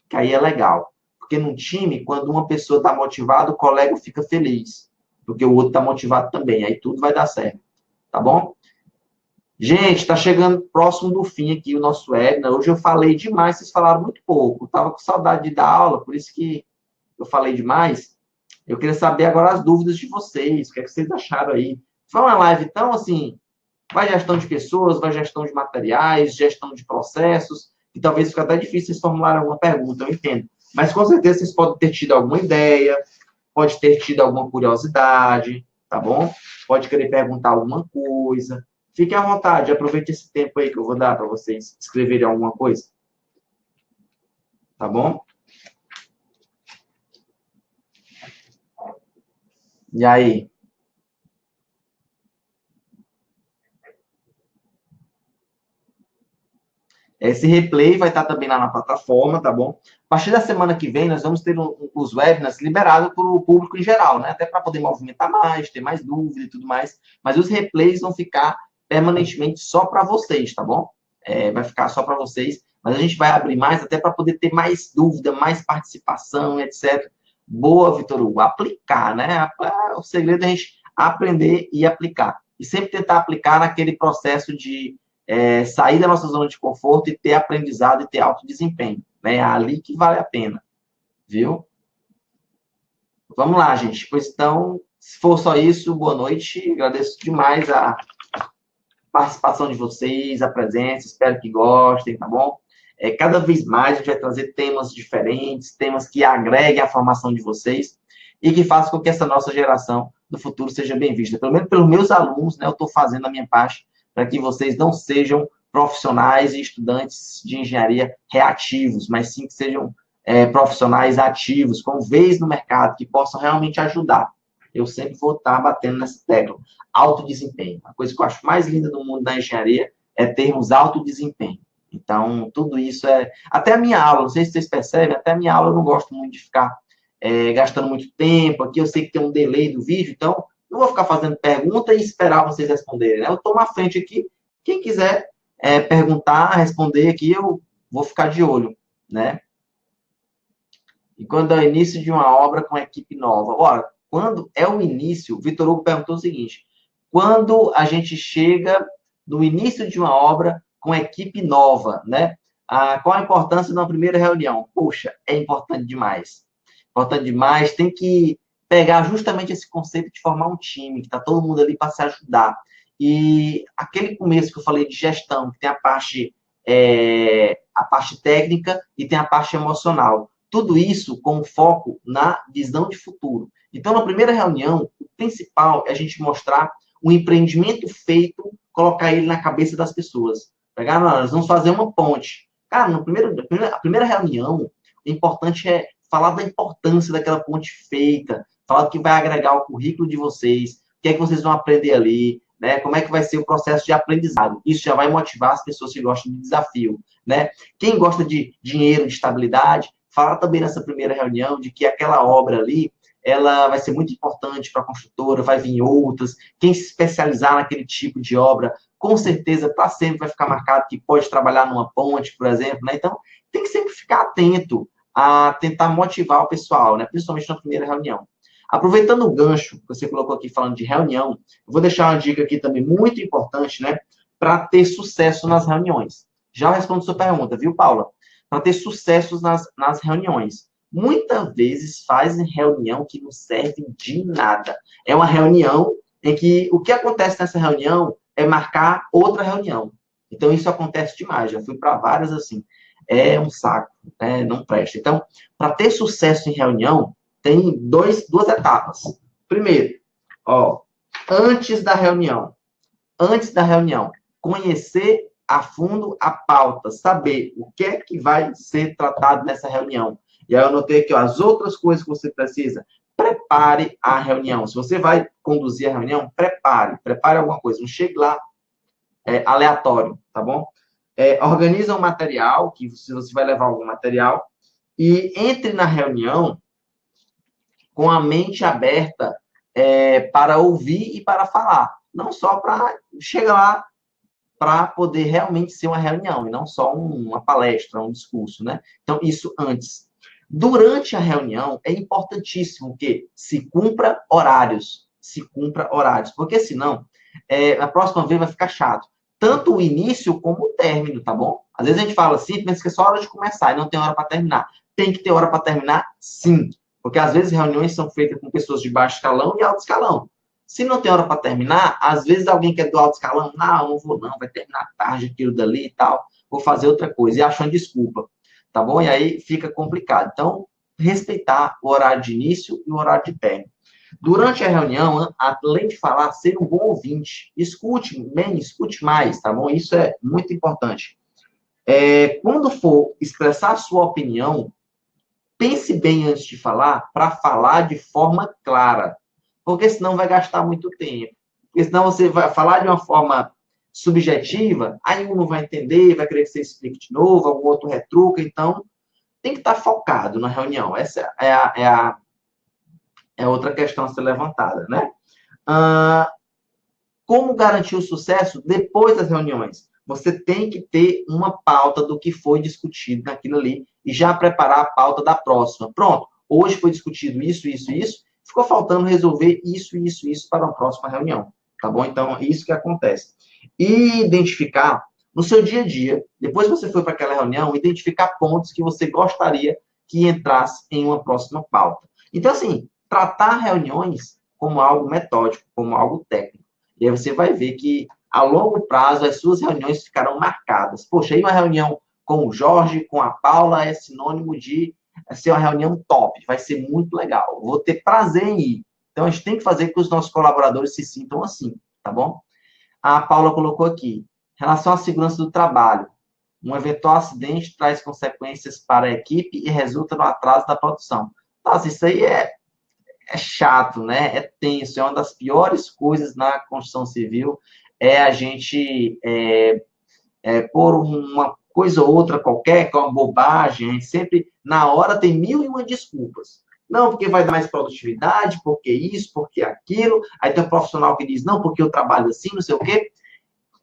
A: que aí é legal. Porque num time, quando uma pessoa está motivada, o colega fica feliz, porque o outro está motivado também, aí tudo vai dar certo, tá bom? Gente, está chegando próximo do fim aqui o nosso webinar. Hoje eu falei demais, vocês falaram muito pouco. Estava com saudade de dar aula, por isso que eu falei demais. Eu queria saber agora as dúvidas de vocês, o que é que vocês acharam aí. Foi uma live tão assim, vai gestão de pessoas, vai gestão de materiais, gestão de processos, e talvez fique até difícil vocês formularem alguma pergunta, eu entendo. Mas com certeza vocês podem ter tido alguma ideia, pode ter tido alguma curiosidade, tá bom? Pode querer perguntar alguma coisa. Fiquem à vontade, aproveite esse tempo aí que eu vou dar para vocês escreverem alguma coisa. Tá bom? E aí? Esse replay vai estar também lá na plataforma, tá bom? A partir da semana que vem, nós vamos ter os webinars liberados para o público em geral, né? Até para poder movimentar mais, ter mais dúvida e tudo mais. Mas os replays vão ficar permanentemente só para vocês, tá bom? Vai ficar só para vocês. Mas a gente vai abrir mais até para poder ter mais dúvida, mais participação, etc. Boa, Vitor Hugo. Aplicar, né? O segredo é a gente aprender e aplicar. E sempre tentar aplicar naquele processo de sair da nossa zona de conforto e ter aprendizado e ter alto desempenho. Né? É ali que vale a pena. Viu? Vamos lá, gente. Pois então, se for só isso, boa noite. Agradeço demais a participação de vocês, a presença. Espero que gostem, tá bom? Cada vez mais a gente vai trazer temas diferentes, temas que agreguem a formação de vocês e que façam com que essa nossa geração do futuro seja bem vista. Pelo menos pelos meus alunos, né? Eu estou fazendo a minha parte para que vocês não sejam profissionais e estudantes de engenharia reativos, mas sim que sejam profissionais ativos, com vez no mercado, que possam realmente ajudar. Eu sempre vou estar batendo nessa tecla. Alto desempenho. A coisa que eu acho mais linda no mundo da engenharia é termos alto desempenho. Então, tudo isso Até a minha aula, não sei se vocês percebem, até a minha aula eu não gosto muito de ficar gastando muito tempo. Aqui eu sei que tem um delay do vídeo, então não vou ficar fazendo pergunta e esperar vocês responderem, né? Eu estou na frente aqui. Quem quiser perguntar, responder aqui, eu vou ficar de olho, né? E quando é o início de uma obra com equipe nova? Ora, quando é o início, o Vitor Hugo perguntou o seguinte, quando a gente chega no início de uma obra com equipe nova, né? Qual a importância na primeira reunião? Poxa, é importante demais. Importante demais, tem que pegar justamente esse conceito de formar um time, que está todo mundo ali para se ajudar. E aquele começo que eu falei de gestão, que tem a parte técnica e tem a parte emocional. Tudo isso com foco na visão de futuro. Então, na primeira reunião, o principal é a gente mostrar um empreendimento feito, colocar ele na cabeça das pessoas. Pegar, nós vamos fazer uma ponte. Cara, a primeira reunião, o importante é falar da importância daquela ponte feita, falar do que vai agregar ao currículo de vocês, o que é que vocês vão aprender ali, né? Como é que vai ser o processo de aprendizado. Isso já vai motivar as pessoas que gostam de desafio, né? Quem gosta de dinheiro, de estabilidade, fala também nessa primeira reunião de que aquela obra ali, ela vai ser muito importante para a construtora, vai vir outras. Quem se especializar naquele tipo de obra, com certeza, para sempre vai ficar marcado que pode trabalhar numa ponte, por exemplo, né? Então, tem que sempre ficar atento a tentar motivar o pessoal, né? Principalmente na primeira reunião. Aproveitando o gancho que você colocou aqui falando de reunião, eu vou deixar uma dica aqui também muito importante, né? Para ter sucesso nas reuniões. Já respondo sua pergunta, viu, Paula? Para ter sucessos nas reuniões. Muitas vezes fazem reunião que não serve de nada. É uma reunião em que o que acontece nessa reunião é marcar outra reunião. Então, isso acontece demais. Já fui para várias assim. É um saco, né? Não presta. Então, para ter sucesso em reunião, tem duas etapas. Primeiro, ó, antes da reunião, conhecer a fundo a pauta, saber o que é que vai ser tratado nessa reunião. E aí eu anotei aqui, ó, as outras coisas que você precisa. Prepare a reunião. Se você vai conduzir a reunião, prepare alguma coisa. Não chegue lá aleatório, tá bom? Organiza um material, que se você vai levar algum material, e entre na reunião com a mente aberta para ouvir e para falar. Não só para chegar lá para poder realmente ser uma reunião, e não só uma palestra, um discurso, né? Então, isso antes. Durante a reunião, é importantíssimo que se cumpra horários, porque senão, a próxima vez vai ficar chato. Tanto o início como o término, tá bom? Às vezes a gente fala assim, pensa que é só hora de começar e não tem hora para terminar. Tem que ter hora para terminar, sim. Porque às vezes reuniões são feitas com pessoas de baixo escalão e alto escalão. Se não tem hora para terminar, às vezes alguém quer do alto escalão, não vou não, vai terminar tarde aquilo dali e tal, vou fazer outra coisa, e achando desculpa, tá bom? E aí fica complicado. Então, respeitar o horário de início e o horário de término. Durante a reunião, além de falar, ser um bom ouvinte. Escute mais, tá bom? Isso é muito importante. Quando for expressar a sua opinião, pense bem antes de falar, para falar de forma clara, porque senão vai gastar muito tempo. Porque senão você vai falar de uma forma subjetiva, aí um não vai entender, vai querer que você explique de novo, algum outro retruca, então tem que estar focado na reunião. Essa é outra questão a ser levantada, né? Como garantir o sucesso depois das reuniões? Você tem que ter uma pauta do que foi discutido naquilo ali e já preparar a pauta da próxima. Pronto, hoje foi discutido isso, ficou faltando resolver isso para uma próxima reunião, tá bom? Então, é isso que acontece. E identificar no seu dia a dia, depois que você foi para aquela reunião, identificar pontos que você gostaria que entrasse em uma próxima pauta. Então, assim, tratar reuniões como algo metódico, como algo técnico. E aí você vai ver que, a longo prazo, as suas reuniões ficarão marcadas. Poxa, aí uma reunião com o Jorge, com a Paula, é sinônimo de ser uma reunião top, vai ser muito legal. Vou ter prazer em ir. Então, a gente tem que fazer com que os nossos colaboradores se sintam assim, tá bom? A Paula colocou aqui, em relação à segurança do trabalho, um eventual acidente traz consequências para a equipe e resulta no atraso da produção. Nossa, isso aí é chato, né? É tenso, é uma das piores coisas na construção civil, a gente, por uma coisa ou outra qualquer, que é uma bobagem, a gente sempre, na hora, tem mil e uma desculpas. Não, porque vai dar mais produtividade, porque isso, porque aquilo. Aí tem um profissional que diz, não, porque eu trabalho assim, não sei o quê.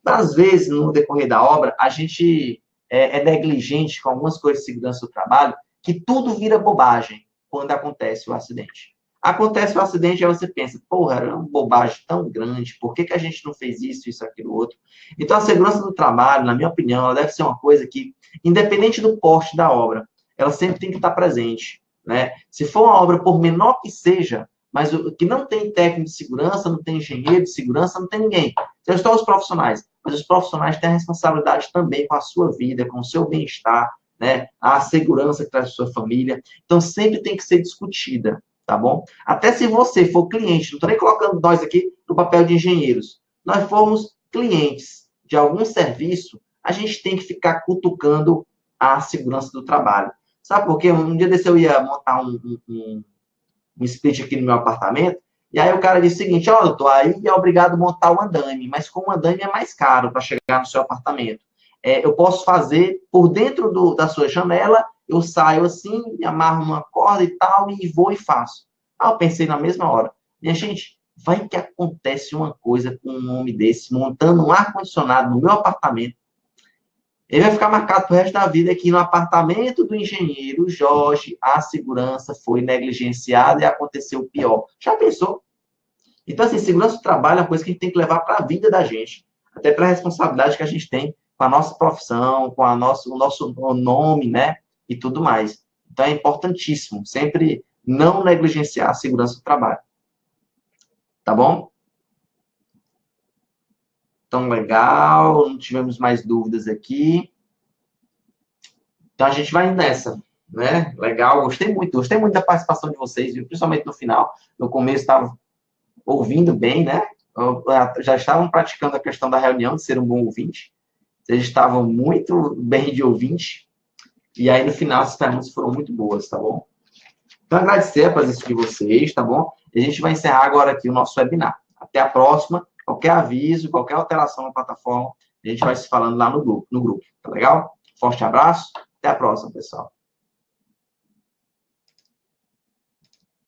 A: às vezes, no decorrer da obra, a gente é negligente com algumas coisas de segurança do trabalho, que tudo vira bobagem quando acontece o acidente. Acontece o acidente, aí você pensa, porra, era uma bobagem tão grande, por que, que a gente não fez isso, aquilo, outro? Então, a segurança do trabalho, na minha opinião, ela deve ser uma coisa que, independente do porte da obra, ela sempre tem que estar presente, né? Se for uma obra, por menor que seja, mas que não tem técnico de segurança, não tem engenheiro de segurança, não tem ninguém. São só os profissionais, mas os profissionais têm a responsabilidade também com a sua vida, com o seu bem-estar, né? A segurança que traz a sua família. Então, sempre tem que ser discutida, tá bom? Até se você for cliente, não estou nem colocando nós aqui no papel de engenheiros, nós formos clientes de algum serviço, a gente tem que ficar cutucando a segurança do trabalho. Sabe por quê? Um dia desse eu ia montar um split aqui no meu apartamento, e aí o cara disse o seguinte, ó, doutor, aí é obrigado a montar o andaime, mas com o andaime é mais caro para chegar no seu apartamento. Eu posso fazer por dentro da sua janela, eu saio assim, me amarro uma corda e tal, e vou e faço. Eu pensei na mesma hora. Minha gente, vai que acontece uma coisa com um homem desse, montando um ar-condicionado no meu apartamento, ele vai ficar marcado pro resto da vida que no apartamento do engenheiro Jorge, a segurança foi negligenciada e aconteceu o pior. Já pensou? Então, assim, segurança do trabalho é uma coisa que a gente tem que levar para a vida da gente, até para a responsabilidade que a gente tem com a nossa profissão, com o nosso nome, né? E tudo mais. Então, é importantíssimo sempre não negligenciar a segurança do trabalho. Tá bom? Então, legal. Não tivemos mais dúvidas aqui. Então, a gente vai nessa, né? Legal. Gostei muito da participação de vocês, viu? Principalmente no final. No começo, estava ouvindo bem, né? Já estavam praticando a questão da reunião, de ser um bom ouvinte. Vocês estavam muito bem de ouvinte. E aí, no final, as perguntas foram muito boas, tá bom? Então, agradecer a presença de vocês, tá bom? E a gente vai encerrar agora aqui o nosso webinar. Até a próxima. Qualquer aviso, qualquer alteração na plataforma, a gente vai se falando lá no grupo, tá legal? Forte abraço. Até a próxima, pessoal.